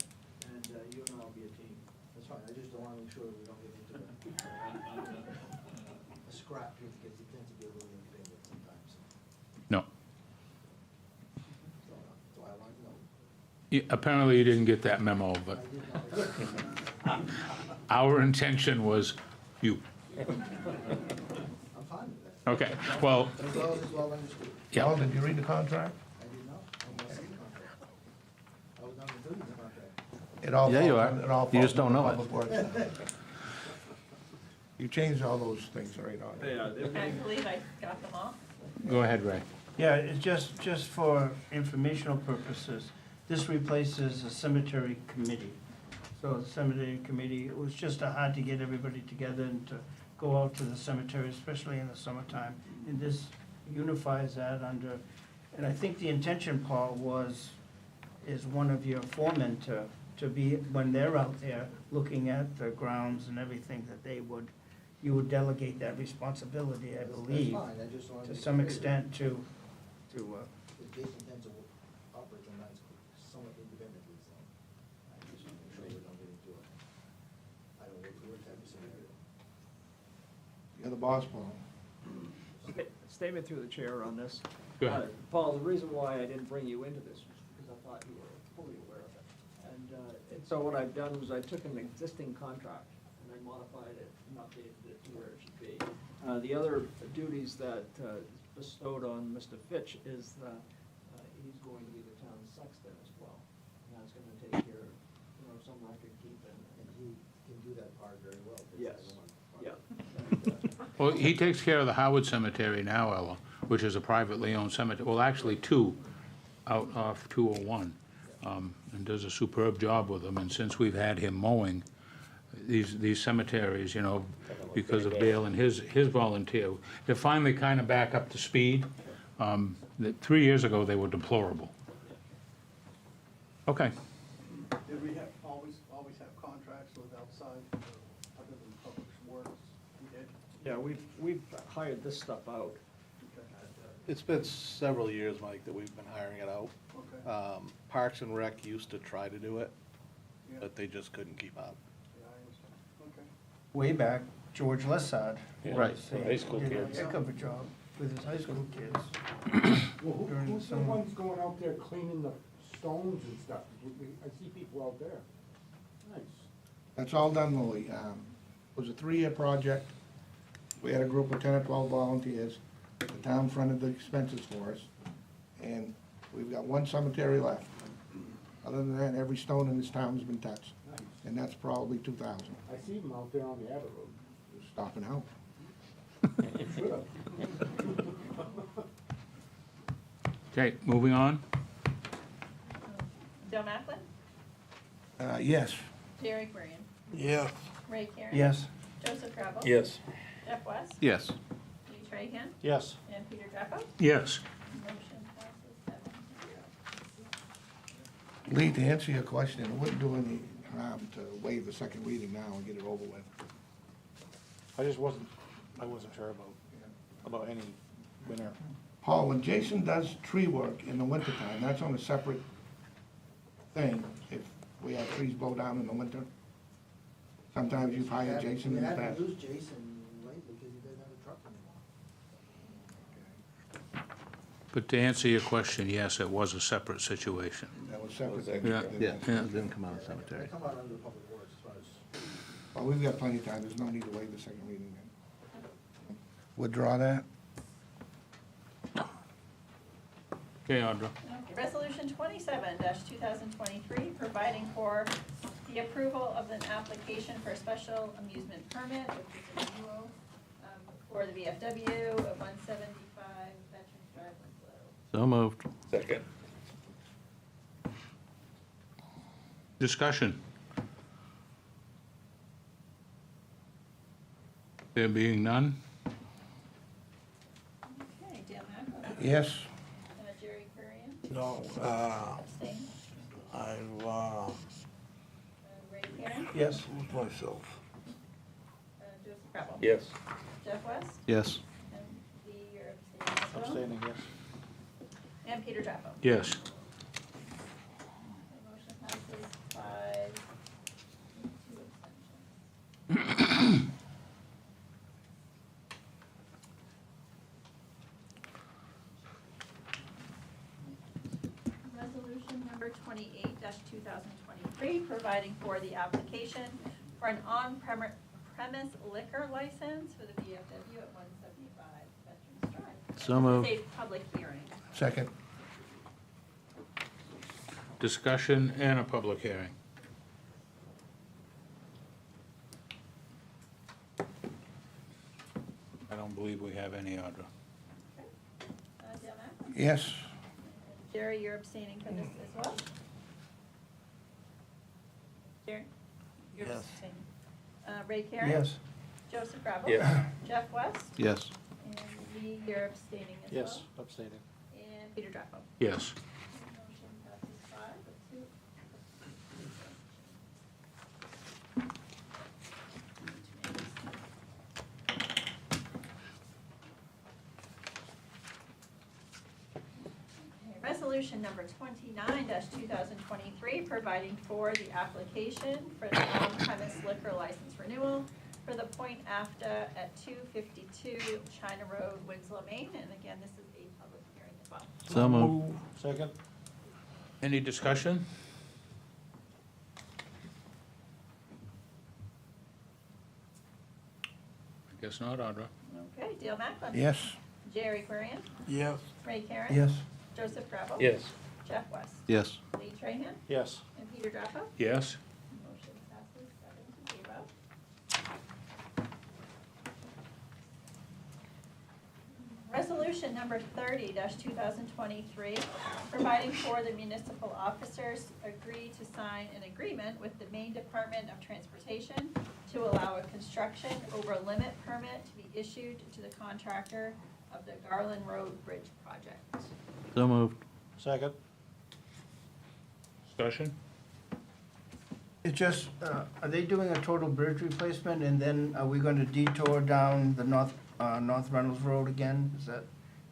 And you and I will be a team. That's fine, I just don't wanna make sure we don't get into a scrap because it tends to be a little inconvenient sometimes. no. So I want to know. Apparently you didn't get that memo, but I did know. our intention was you. I'm fine with that. Okay, well, As long as it's well understood. yeah. Paul, did you read the contract? I did not. I didn't see the contract. I was not including the contract. It all Yeah, you falls are. under- it all You just falls don't under know it. Public Works. You changed all those things right on. Yeah, I believe I got them all. Go ahead, Ray. Yeah, it's just for informational purposes. This replaces the cemetery committee. So the cemetery committee, it was just hard to get everybody together and to go out to the cemetery, especially in the summertime. And this unifies that under, and I think the intention, Paul, is one of your foremen to be, when they're out there looking at the grounds and everything, that you would delegate that responsibility, I believe, That's fine, I just wanted to be some clear. extent to, If Jason tends to operate on that somewhat independent. to the boss, Paul. Statement through the chair on this. Go ahead. Paul, the reason why I didn't bring you into this was because I thought you were fully aware of it. And so what I've done was I took an existing contract and I modified it and updated it to where it should be. The other duties that bestowed on Mr. Fitch is that he's going to be the town sexton as well. And that's gonna take care of, some record keeping. And he can do that part very well. Yes, yeah. Well, he takes care of the Howard Cemetery now, Ella, which is a privately owned cemetery, well, actually two, out off 201, and does a superb job with them, and since we've had him mowing these cemeteries, because of Dale and his volunteer, they're finally kind of back up to speed. 3 years ago, they were deplorable. Okay. Did we always have contracts with outside, other than public works? We did? Yeah, we've hired this stuff out. It's been several years, Mike, that we've been hiring it out. Okay. Parks and Rec used to try to do it, Yeah. but they just couldn't keep up. Yeah, I understand. Okay. Way back, George Lessard. Right, high school Did a kids. heck of a job with his high school kids. Well, During the who's the summer. ones going out there cleaning the stones and stuff? I see people out there. Nice. That's all done, Louis. It was a 3-year project. We had a group of 10 or 12 volunteers. The town fronted the expenses for us, and we've got one cemetery left. Other than that, every stone in this town has been touched, Nice. and that's probably 2,000. I see them out there on the Abbott Road. Stopping out. Sure. Okay, moving on. Bill Macklin, Yes. Jerry Kurian, Yeah. Ray Karen. Yes. Joseph Gravel. Yes. Jeff West. Yes. Lee Trahan, Yes. and Peter Dreppo. Yes. Motion passes 7-0. Lee, to answer your question, it wouldn't do any harm to waive the second reading now and get it over with. I wasn't sure about any winter. Paul, when Jason does tree work in the wintertime, that's on a separate thing, if we have trees blow down in the winter. Sometimes you've hired Jason in the past. We haven't used Jason lately because he doesn't have a truck anymore. But to answer your question, yes, it was a separate situation. That was separate. Yeah. Yeah, it didn't come out of cemetery. They come out under the public works as far as. Well, we've got plenty of time, there's no need to waive the second reading then. Withdraw that? Okay, Audra. Okay, Resolution 27-2023, providing for the approval of an application for a special amusement permit, which is a renewal for the VFW at 175 Veterans Drive, Winslow. So moved. Second. Discussion. There being none? Okay, Dale Macklin, Yes. Jerry Kurian, No, abstain, I've, Ray Karen, Yes. myself. Joseph Gravel. Yes. Jeff West, Yes. and Lee, you're abstaining as well. Abstaining, yes. And Peter Dreppo. Yes. The motion passes 5, 2 abstentions. Resolution number 28-2023, providing for the application for an on-premise liquor license for the VFW at 175 Veterans Drive. So moved. This is a public hearing. Second. Discussion and a public hearing. I don't believe we have any, Audra. Dale Macklin? Yes. Jerry, you're abstaining from this as well? Jerry? You're Yes. abstaining. Ray Karen? Yes. Joseph Gravel? Yes. Jeff West? Yes. And Lee, you're abstaining as well? Yes, abstaining. And Peter Dreppo? Yes. Motion passes 5-2. Resolution number 29-2023, providing for the application for the on-premise liquor license renewal for the Point AFTA at 252 China Road, Winslow, Maine. And again, this is a public hearing as well. So moved. Second? Any discussion? I guess not, Audra. Okay, Dale Macklin. Yes. Jerry Querian. Yes. Ray Karen. Yes. Joseph Gravel. Yes. Jeff West. Yes. Lee Trahan. Yes. And Peter Drappo. Yes? Motion passes 7-0. Resolution number 30-2023, providing for the municipal officers agree to sign an agreement with the Maine Department of Transportation to allow a construction over limit permit to be issued to the contractor of the Garland Road Bridge project. So moved. Second? Discussion? It's just, are they doing a total bridge replacement, and then are we gonna detour down the North Reynolds Road again?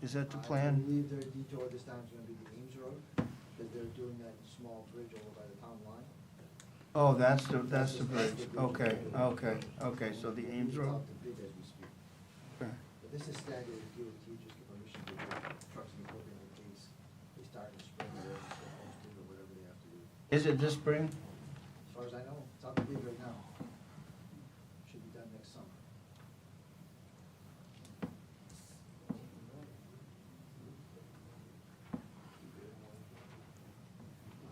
Is that the I plan? believe their detour this time is gonna be the Ames Road, because they're doing that small bridge over by the town line. Oh, that's the bridge, okay, so the Ames It's Road? out to bid as we speak. Okay. But this is staggered, DOT just give permission to do trucks and equipment in case they start in spring or they're supposed to, or whatever they have to do. Is it this spring? As far as I know, it's out to bid right now. Should be done next summer.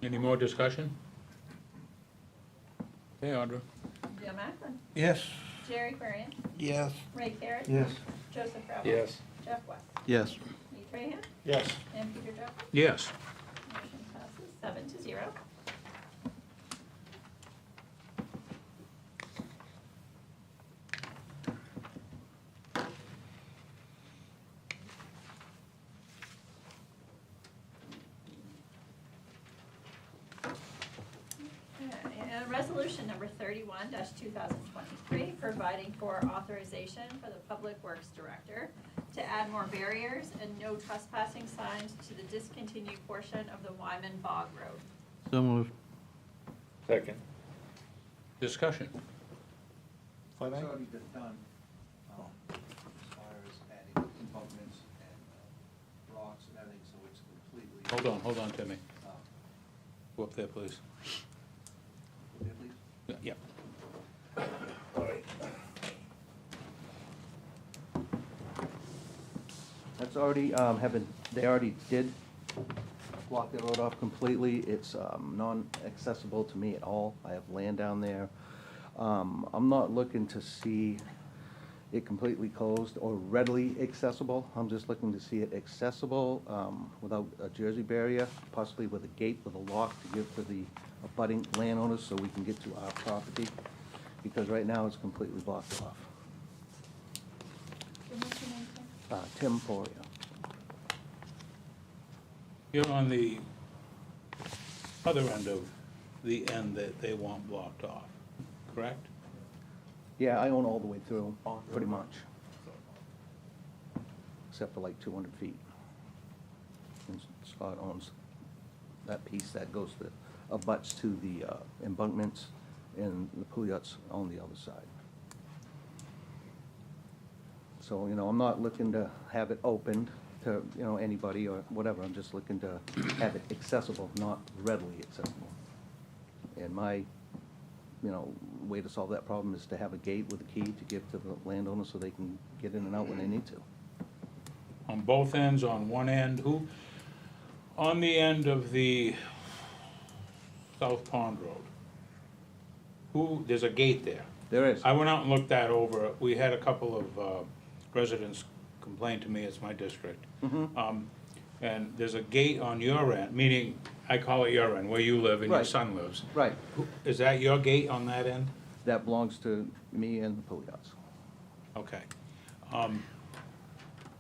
Any more discussion? Okay, Audra. Dale Macklin. Yes. Jerry Querian. Yes. Ray Karen. Yes. Joseph Gravel. Yes. Jeff West. Yes. Lee Trahan. Yes. And Peter Drappo. Yes. Motion passes 7-0. And resolution number 31-2023, providing for authorization for the Public Works Director to add more barriers and no trespassing signs to the discontinued portion of the Wyman Bog Road. So moved. Second. Discussion? If I may? It's already been done, as far as adding embankments and rocks and everything, so it's completely. Hold on, Timmy. Go up there, please. There, please. Yeah. That's already, they already did block the road off completely. It's non-accessible to me at all. I have land down there. I'm not looking to see it completely closed or readily accessible. I'm just looking to see it accessible without a Jersey barrier, possibly with a gate with a lock to give to the abutting landowners so we can get to our property, because right now it's completely blocked off. And what's your name, Tim? Tim Poria. You're on the other end of the end that they want blocked off, correct? Yeah, I own all the way through, pretty much. Except for like 200 feet. And Scott owns that piece that goes to, abuts to the embankments, and the Pouillots own the other side. So, you know, I'm not looking to have it opened to, you know, anybody or whatever. I'm just looking to have it accessible, not readily accessible. And my, you know, way to solve that problem is to have a gate with a key to give to the landowner so they can get in and out when they need to. On both ends, on one end, on the end of the South Pond Road, there's a gate there. There is. I went out and looked that over. We had a couple of residents complain to me, it's my district. And there's a gate on your end, meaning, I call it your end, where you live and your Right. son lives. Right. Is that your gate on that end? That belongs to me and the Pouillots. Okay.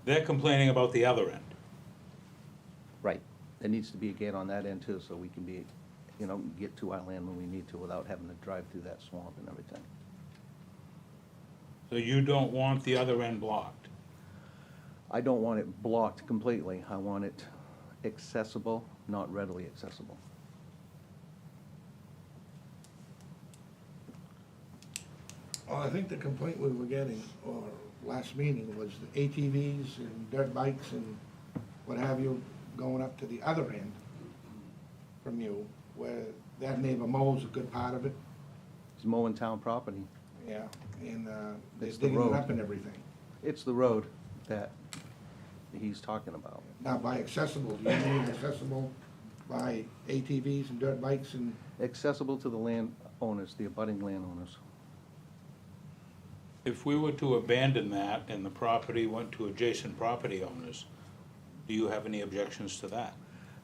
They're complaining about the other end. Right. There needs to be a gate on that end too, so we can be, you know, get to our land when we need to without having to drive through that swamp and everything. So you don't want the other end blocked? I don't want it blocked completely. I want it accessible, not readily accessible. Well, I think the complaint we were getting, or last meeting, was the ATVs and dirt bikes and what have you, going up to the other end from you, where that neighbor mows a good part of it, It's mowing town property. yeah, and, they're It's the digging it road. up and everything. It's the road that he's talking about. Now, by accessible, do you mean accessible by ATVs and dirt bikes and, Accessible to the landowners, the abutting landowners. If we were to abandon that and the property went to adjacent property owners, do you have any objections to that?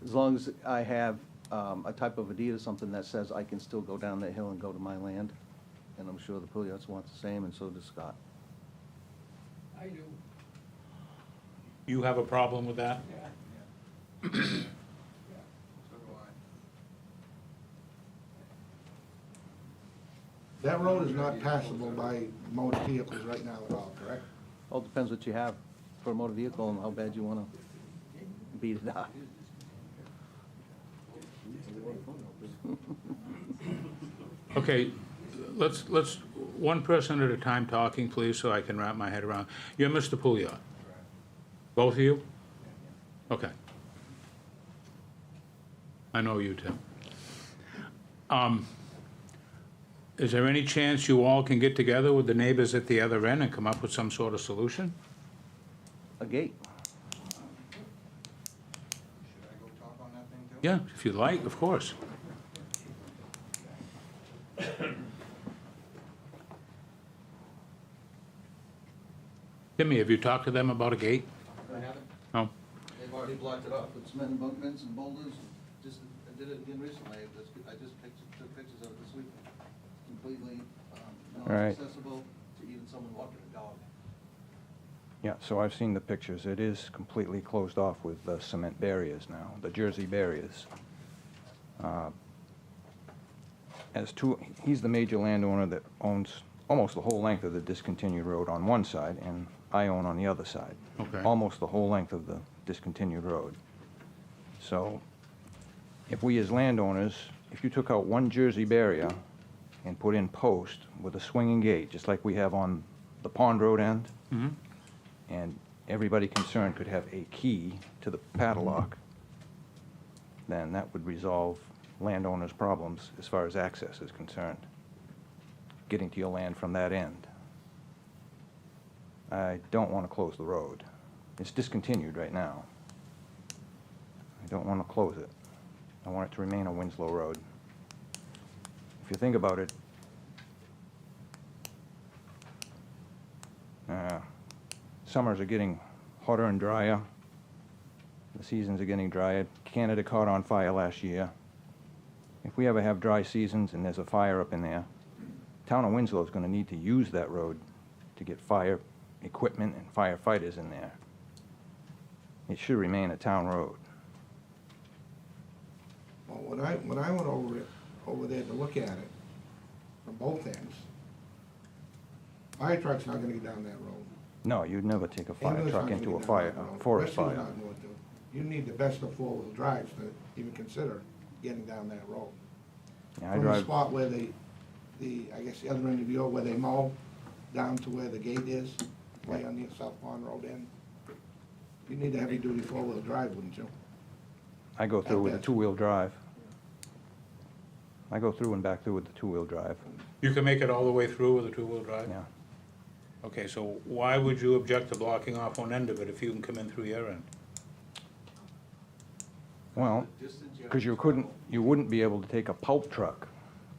As long as I have a type of a deed or something that says I can still go down that hill and go to my land, and I'm sure the Puliats want the same, and so does Scott. I do. You have a problem with that? So do that road is not passable by motor vehicles right now at all, correct? All depends what you have for a motor vehicle and how bad you wanna beat it out. Okay, let's, one person at a time talking, please, so I can wrap my head around. You're Mr. Pouliot? Both of you? Okay. I know you, Tim. Is there any chance you all can get together with the neighbors at the other end and come up with some sort of solution? A gate. Should I go talk on that thing too? Yeah, if you'd like, of course. Timmy, have you talked to them about a gate? I haven't. No? They've already blocked it off with cement embankments and boulders. Just, I did it again recently. I just took pictures of it this week. Completely Right. inaccessible to even someone walking a dog. Yeah, so I've seen the pictures. It is completely closed off with cement barriers now, the Jersey barriers. He's the major landowner that owns almost the whole length of the discontinued road on one side, and I own on the other side. Okay. Almost the whole length of the discontinued road. So, if we as landowners, if you took out one Jersey barrier and put in post with a swinging gate, just like we have on the Pond Road end, Mhm. and everybody concerned could have a key to the padlock, then that would resolve landowners' problems as far as access is concerned, getting to your land from that end. I don't want to close the road. It's discontinued right now. I don't want to close it. I want it to remain a Winslow Road. If you think about it, summers are getting hotter and drier. The seasons are getting drier. Canada caught on fire last year. If we ever have dry seasons and there's a fire up in there, town of Winslow is going to need to use that road to get fire equipment and firefighters in there. It should remain a town road. Well, when I went over there to look at it, from both ends, fire truck's not gonna get down that road. No, you'd never take a fire Ambulance truck not gonna into a get down fire, that road. forest Rescue's fire. not going to. You need the best of four-wheel drives to even consider getting down that road. Yeah, I From the drive, spot where I guess the other end of the road where they mow, down to where the gate is, way on the South Pond Road end. You need a heavy-duty four-wheel drive, wouldn't you? I go through with a best. two-wheel drive. I go through and back through with the two-wheel drive, You can make it all the way through with a two-wheel drive? yeah. Okay, so why would you object to blocking off one end of it if you can come in through your end? Well, because you wouldn't be able to take a pulp truck,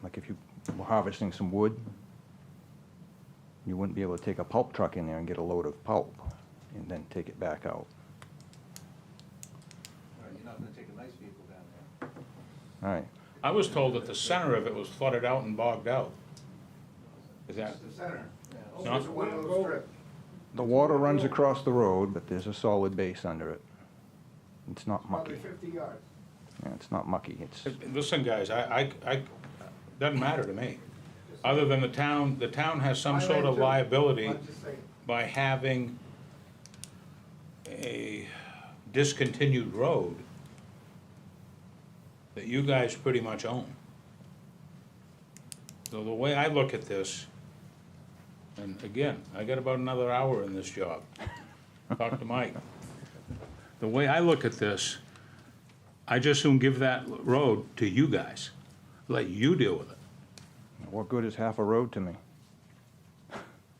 like if you were harvesting some wood, you wouldn't be able to take a pulp truck in there and get a load of pulp and then take it back out. You're not gonna take a nice vehicle down there. All right, I was told that the center of it was flooded out and bogged out. Is that, The center. No? It's a one-little strip. the water runs across the road, but there's a solid base under it. It's not Probably mucky. 50 yards. Yeah, it's not mucky, it's, listen, guys, doesn't matter to me. Other than the town has some sort of liability I'm just saying. by having a discontinued road that you guys pretty much own. So the way I look at this, And again, I got about another hour in this job. Talk to Mike. The way I look at this, I just soon give that road to you guys. Let you deal with it. What good is half a road to me?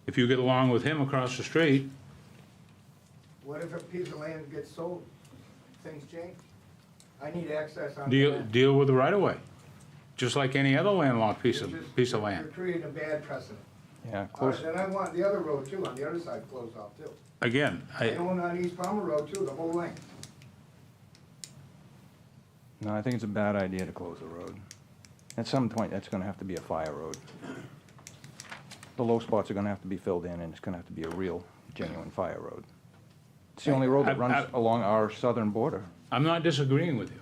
If you get along with him across the street, What if a piece of land gets sold? Things change? I need access on deal, that. deal with the right-of-way, just like any other landlocked piece of You're land. creating a bad precedent. Yeah, All right, close, then I want the other road too, on the other side closed off too. Again, I own on East Palmer Road too, the whole length. no, I think it's a bad idea to close the road. At some point, that's gonna have to be a fire road. The low spots are gonna have to be filled in, and it's gonna have to be a real, genuine fire road. It's the only road that runs along our southern border. I'm not disagreeing with you.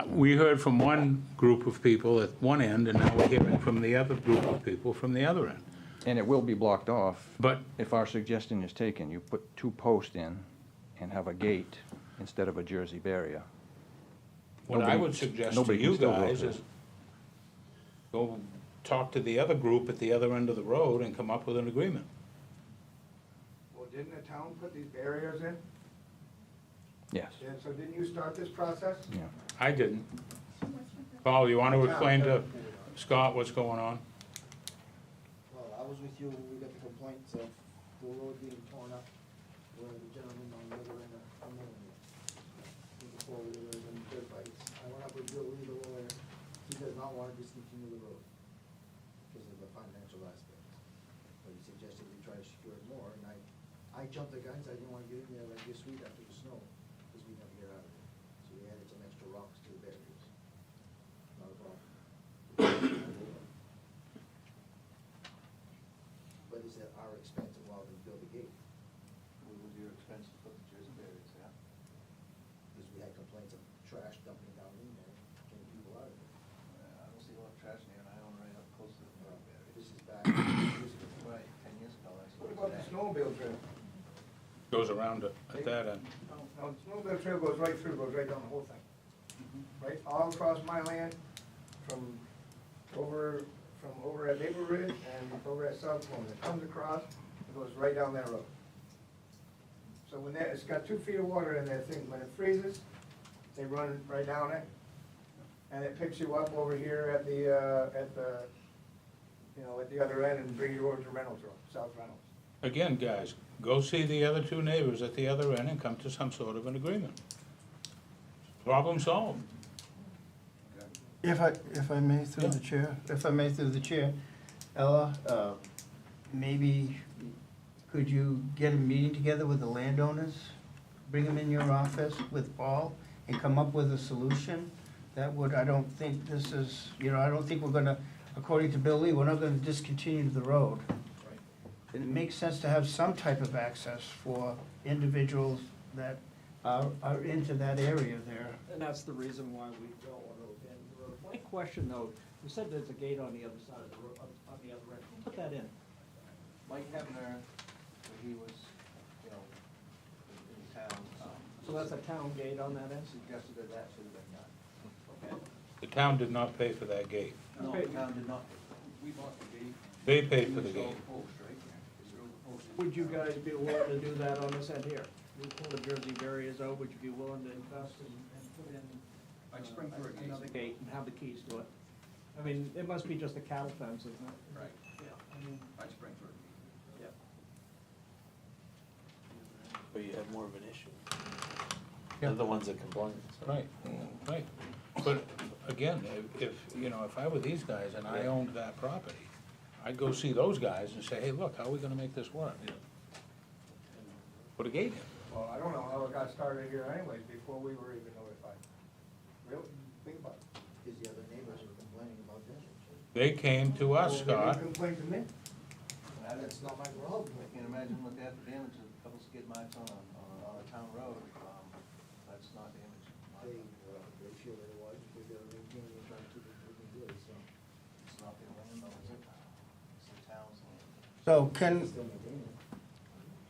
We heard from one group of people at one end, and now we're hearing from the other group of people from the other end. And it will be blocked off. But If our suggestion is taken, you put 2 posts in and have a gate instead of a Jersey barrier. what I Nobody- would suggest to nobody can you still go guys through. is go talk to the other group at the other end of the road and come up with an agreement. Well, didn't the town put these barriers in? Yes, And so didn't you start this process? yeah. I didn't. Paul, you want to explain to Scott what's going on? Well, I was with you when we got the complaints of the road being torn up, where the gentleman on the other end of, before we were in dirt bikes. I went up with Bill Lee, the lawyer, he does not want to discontinue the road because of the financial aspect. But he suggested we try to secure it more, and I jumped the guns, I didn't want to get in there like this week after the snow, because we never get out of it. So we added some extra rocks to the barriers. Not a problem. But is that our expense of while we build a gate? What was your expense to put the Jersey barriers, yeah? Because we had complaints of trash dumping down in there, getting people out of it. I don't see a lot of trash in here, and I own right up close to the barrier. This is back 10 years ago. Right, 10 years ago, I What about the snowmobile trail? Goes around at that end. No, the snowmobile trail goes right through, goes right down the whole thing. Right, all across my land, from over at Maple Ridge and over at South Point. It comes across, it goes right down that road. So when that, it's got 2 feet of water in that thing, when it freezes, they run right down it. And it picks you up over here at the, at the other end and bring you over to Reynolds Road, South Reynolds. Again, guys, go see the other 2 neighbors at the other end and come to some sort of an agreement. Problem solved. If I may through the chair, Ella, maybe could you get a meeting together with the landowners? Bring them in your office with Paul and come up with a solution? That would, I don't think this is, I don't think we're gonna, according to Bill Lee, we're not gonna discontinue the road. It makes sense to have some type of access for individuals that are into that area there. And that's the reason why we don't want to abandon the road. My question, though, you said there's a gate on the other side of the road, on the other end. Who put that in? Mike Hebner, when he was, in town, So that's a town gate on that end? suggested that should have been done. Okay? The town did not pay for that gate. No, the town did not. We bought the gate. They paid for the We gate. installed the post, right? We drove the post in. Would you guys be willing to do that on this end here? We pull the Jersey barriers out, would you be willing to invest and put in I'd spring for a gate. another gate and have the keys to it? I mean, it must be just a cattle fence, isn't it? Right. Yeah, I mean, I'd spring for a gate. yeah. But you have more of an issue. Yeah. They're the ones that complain. so. Right, right. But again, if I were these guys and I owned that property, I'd go see those guys and say, hey, look, how are we gonna make this work? Put a gate in. Well, I don't know how it got started here anyways, before we were even notified. Really? Think about it. Because the other neighbors were complaining about this. They came to us, Well, Scott. they didn't complain to me. That's not my problem. I can't imagine what that damage, a couple skid marks on a town road, that's not damage. They feel that it was, because they're maintaining and trying to keep it looking good, so. It's not their land, though, is it? It's the town's land. So can, Still maintaining it.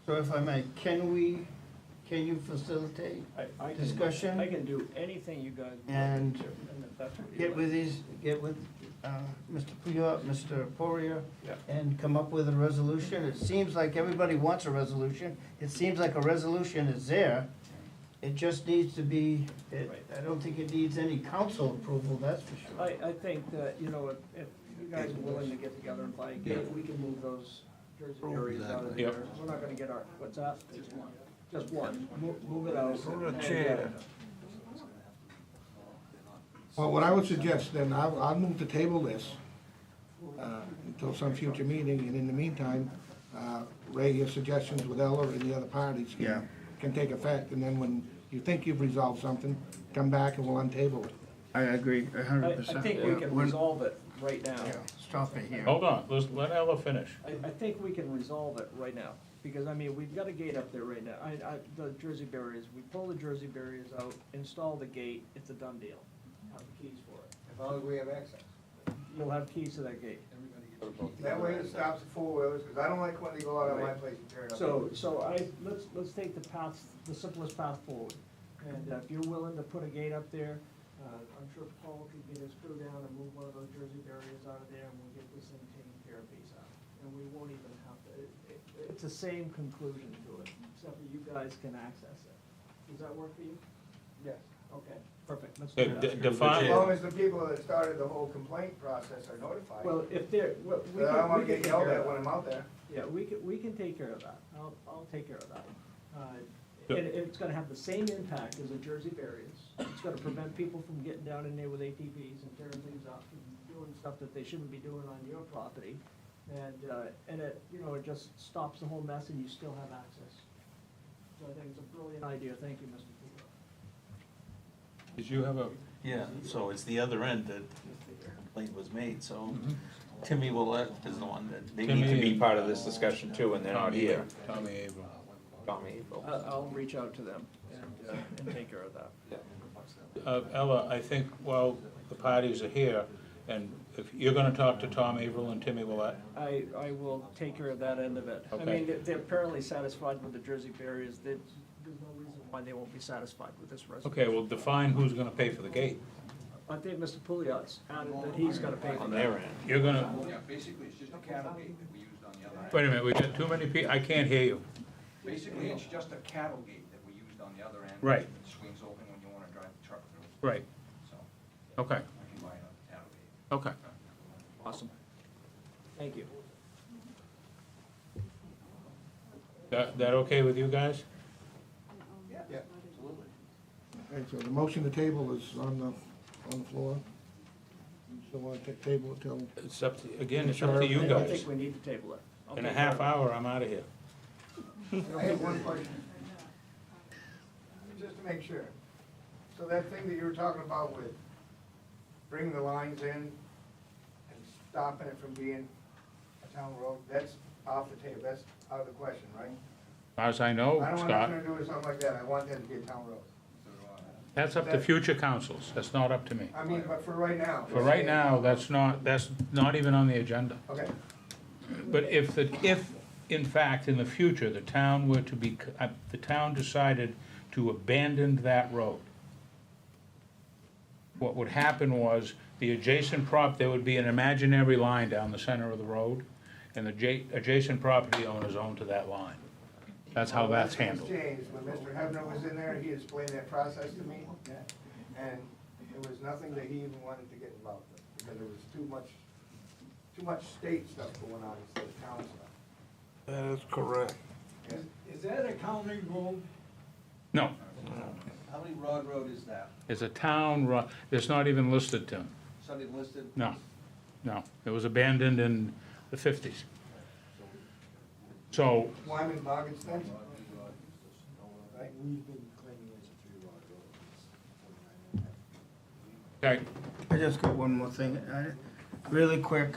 so if I may, can you facilitate I can- discussion? I can do anything you guys. want. And if that's what you get like. with Mr. Puyat, Mr. Poirier, Yeah. and come up with a resolution. It seems like everybody wants a resolution. It seems like a resolution is there. It just needs to be, I don't think it needs any council approval, that's for sure. I think that, you know, if you guys are willing to get together and buy a gate, we can move those Jersey areas out of there. Yep. We're not gonna get our, what's that? Just one. Move it out. Move the chair. Well, what I would suggest, then, I'll move to table this until some future meeting, and in the meantime, Ray, your suggestions with Ella and the other parties Yeah. can take effect, and then when you think you've resolved something, come back and we'll untable it. I agree, a I, hundred percent. I think we can resolve it right now. Stop it here. Hold on, let Ella finish. I think we can resolve it right now, because, I mean, we've got a gate up there right now. The Jersey barriers, we pull the Jersey barriers out, install the gate, it's a done deal. Have the keys for it. As long as we have access. You'll have keys to that gate. That way it stops the four-wheelers, because I don't like when they go out on my place and tear it up. Let's take the path, the simplest path forward. And if you're willing to put a gate up there, I'm sure Paul could get his crew down and move one of those Jersey barriers out of there, and we'll get this thing taken care of piece out. And we won't even have to, it's the same conclusion to it, except that you guys can access it. Does that work for you? Yes. Okay, perfect, let's do that. As Define, long as the people that started the whole complaint process are notified. Well, if they're, well, we But I don't can, wanna we can get take yelled care at of when that. I'm out there. Yeah, we can take care of that. I'll take care of that. And it's gonna have the same impact as the Jersey barriers. It's gonna prevent people from getting down in there with ATVs and tearing things up and doing stuff that they shouldn't be doing on your property. And it, you know, it just stops the whole mess and you still have access. So I think it's a brilliant idea. Thank you, Mr. Cooper. did you have a, Yeah, so it's the other end that the complaint was made, so Timmy Willett is the one that. They need to be part of this discussion too, and they're not here. Tommy Avon. Tommy April. I'll reach out to them and take care of that. Ella, I think while the parties are here, and if you're gonna talk to Tom Averill and Timmy Willett, I will take care of that end of it. I Okay. mean, they're apparently satisfied with the Jersey barriers. There's no reason why they won't be satisfied with this resolution. okay, well, define who's gonna pay for the gate. I think Mr. Pouliot's added that he's gonna pay for On that. their end. You're gonna, Yeah, basically, it's just a cattle gate that we used on the other end. wait a minute, we got too many I can't hear you. Basically, it's just a cattle gate that we used on the other end. Right. It swings open when you wanna drive the truck through, Right, so okay, I can buy another cattle gate. okay. Awesome. Thank you. That okay with you guys? Yeah, absolutely. Okay, so the motion to table is on the floor. So we'll take table it till, It's up to, again, it's up to you I don't guys. think we need to table it. I'll In a take care half of it. hour, I'm out of here. I have one question. Just to make sure. So that thing that you were talking about with bringing the lines in and stopping it from being a town road, that's off the table, that's out of the question, right? As far as I know, I don't want Scott, nothing to do with something like that, I want that to be a town road. that's up to future councils, that's not up to me. I mean, but for right now. For right now, that's not even on the agenda. Okay, But if, in fact, in the future, the town were to be, the town decided to abandon that road, what would happen was, the adjacent there would be an imaginary line down the center of the road, and the adjacent property owners own to that line. That's how that's handled. changed, when Mr. Hebner was in there, he explained that process to me, and there was nothing that he even wanted to get involved with, because there was too much state stuff going on instead of town stuff. that is correct. Is that a county road? No, How many road is that? it's a town, it's not even listed, Tim. Something listed? No, no, it was abandoned in the 50s. So, Wyman Bog Extension? Right? We've been claiming it as a 3 lot road. okay, I just got one more thing, really quick,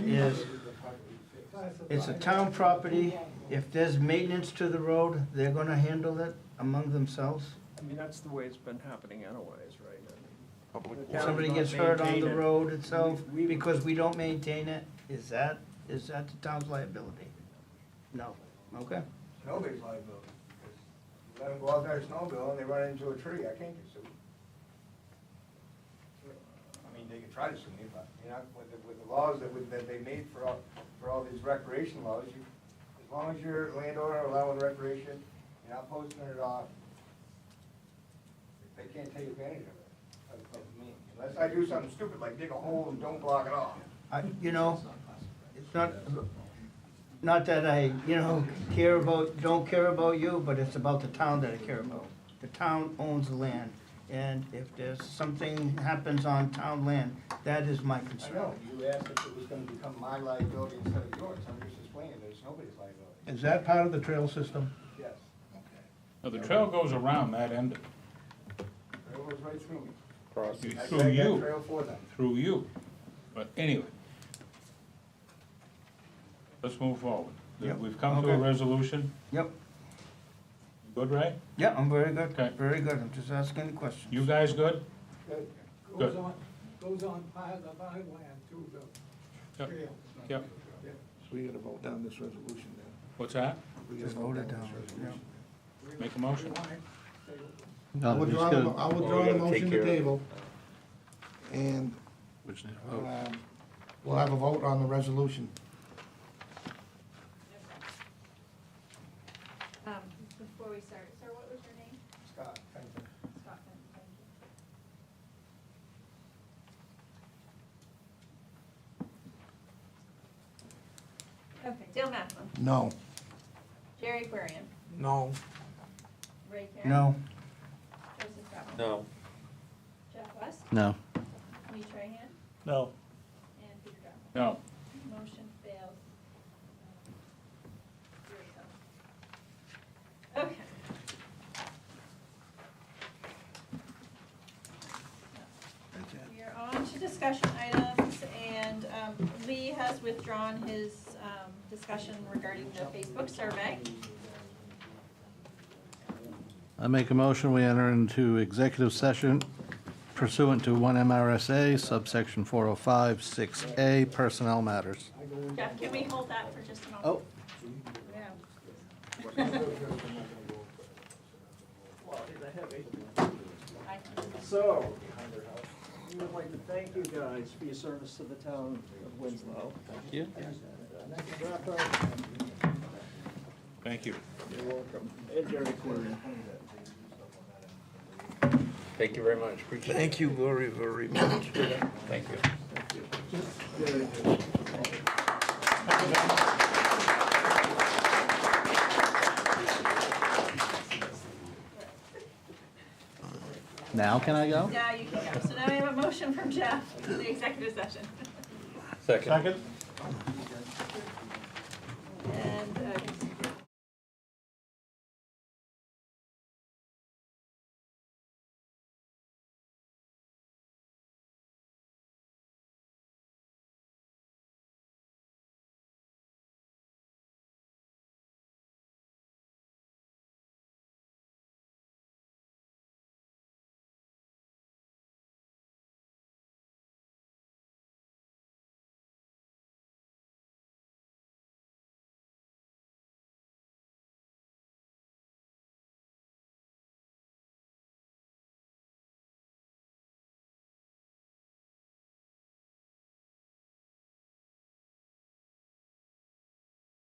is, it's a town property, if there's maintenance to the road, they're gonna handle it among themselves? I mean, that's the way it's been happening anyways, right? The town's Somebody not gets hurt on the maintaining it. road itself, We- because we don't maintain it, is that the town's liability? No, okay. Nobody's liability. Let them go out there snowmobile and they run into a tree, I can't get sued. I mean, mean, they can try to sue me, but, you know, with the laws that they made for all these recreation laws, as long as you're a landowner allowing recreation, you're not posting it off, they can't take advantage of me, unless I do something stupid like dig a hole and don't block it off. You know, it's not that I, don't care about you, but it's about the town that I care about. The town owns the land, and if there's something happens on town land, that is my I concern. know, you asked if it was gonna become my liability instead of yours, I'm just explaining that it's nobody's liability. Is that part of the trail system? Yes, Now, the trail goes around that end, trail goes right through me. Cross. I through drag that you, trail for them. through you. But anyway, let's move forward. Yep, We've come to a okay. resolution. Yep, Good, Ray? yeah, I'm very good, Okay. very good, I'm just asking the questions. You guys good? Good. Good. Goes on part of my land to the Yep. trail. Yep. So we gotta vote down this resolution then. What's that? We gotta Just vote it this down, resolution. Make a motion? I'll withdraw the Oh, we motion gotta take to care of it. table. And we'll have a vote on the resolution. Before we start, sir, what was your name? Scott, thank you. Scott, thank you. Okay, Dale Macklin, No. Jerry Aquarian, No. Ray Karen. No, Joseph Scott. No. Jeff West, No. Lee Trahan, No. and Peter Drummond. No. Motion fails. 3-0. Okay. We are on to discussion items, and Lee has withdrawn his discussion regarding the Facebook survey. I make a motion, we enter into executive session pursuant to 1 MRSA subsection 405-6A, personnel matters. Jeff, can we hold that for just a moment? Oh. Yeah. So, we would like to thank you guys for your service to the town of Winslow. Thank you. Thank you. You're welcome. And Jerry Aquarian. Thank you very much, appreciate it. Thank you very, very much. Thank you. Now can I go? Now you can go. So now we have a motion from Jeff for the executive session. Second. Second?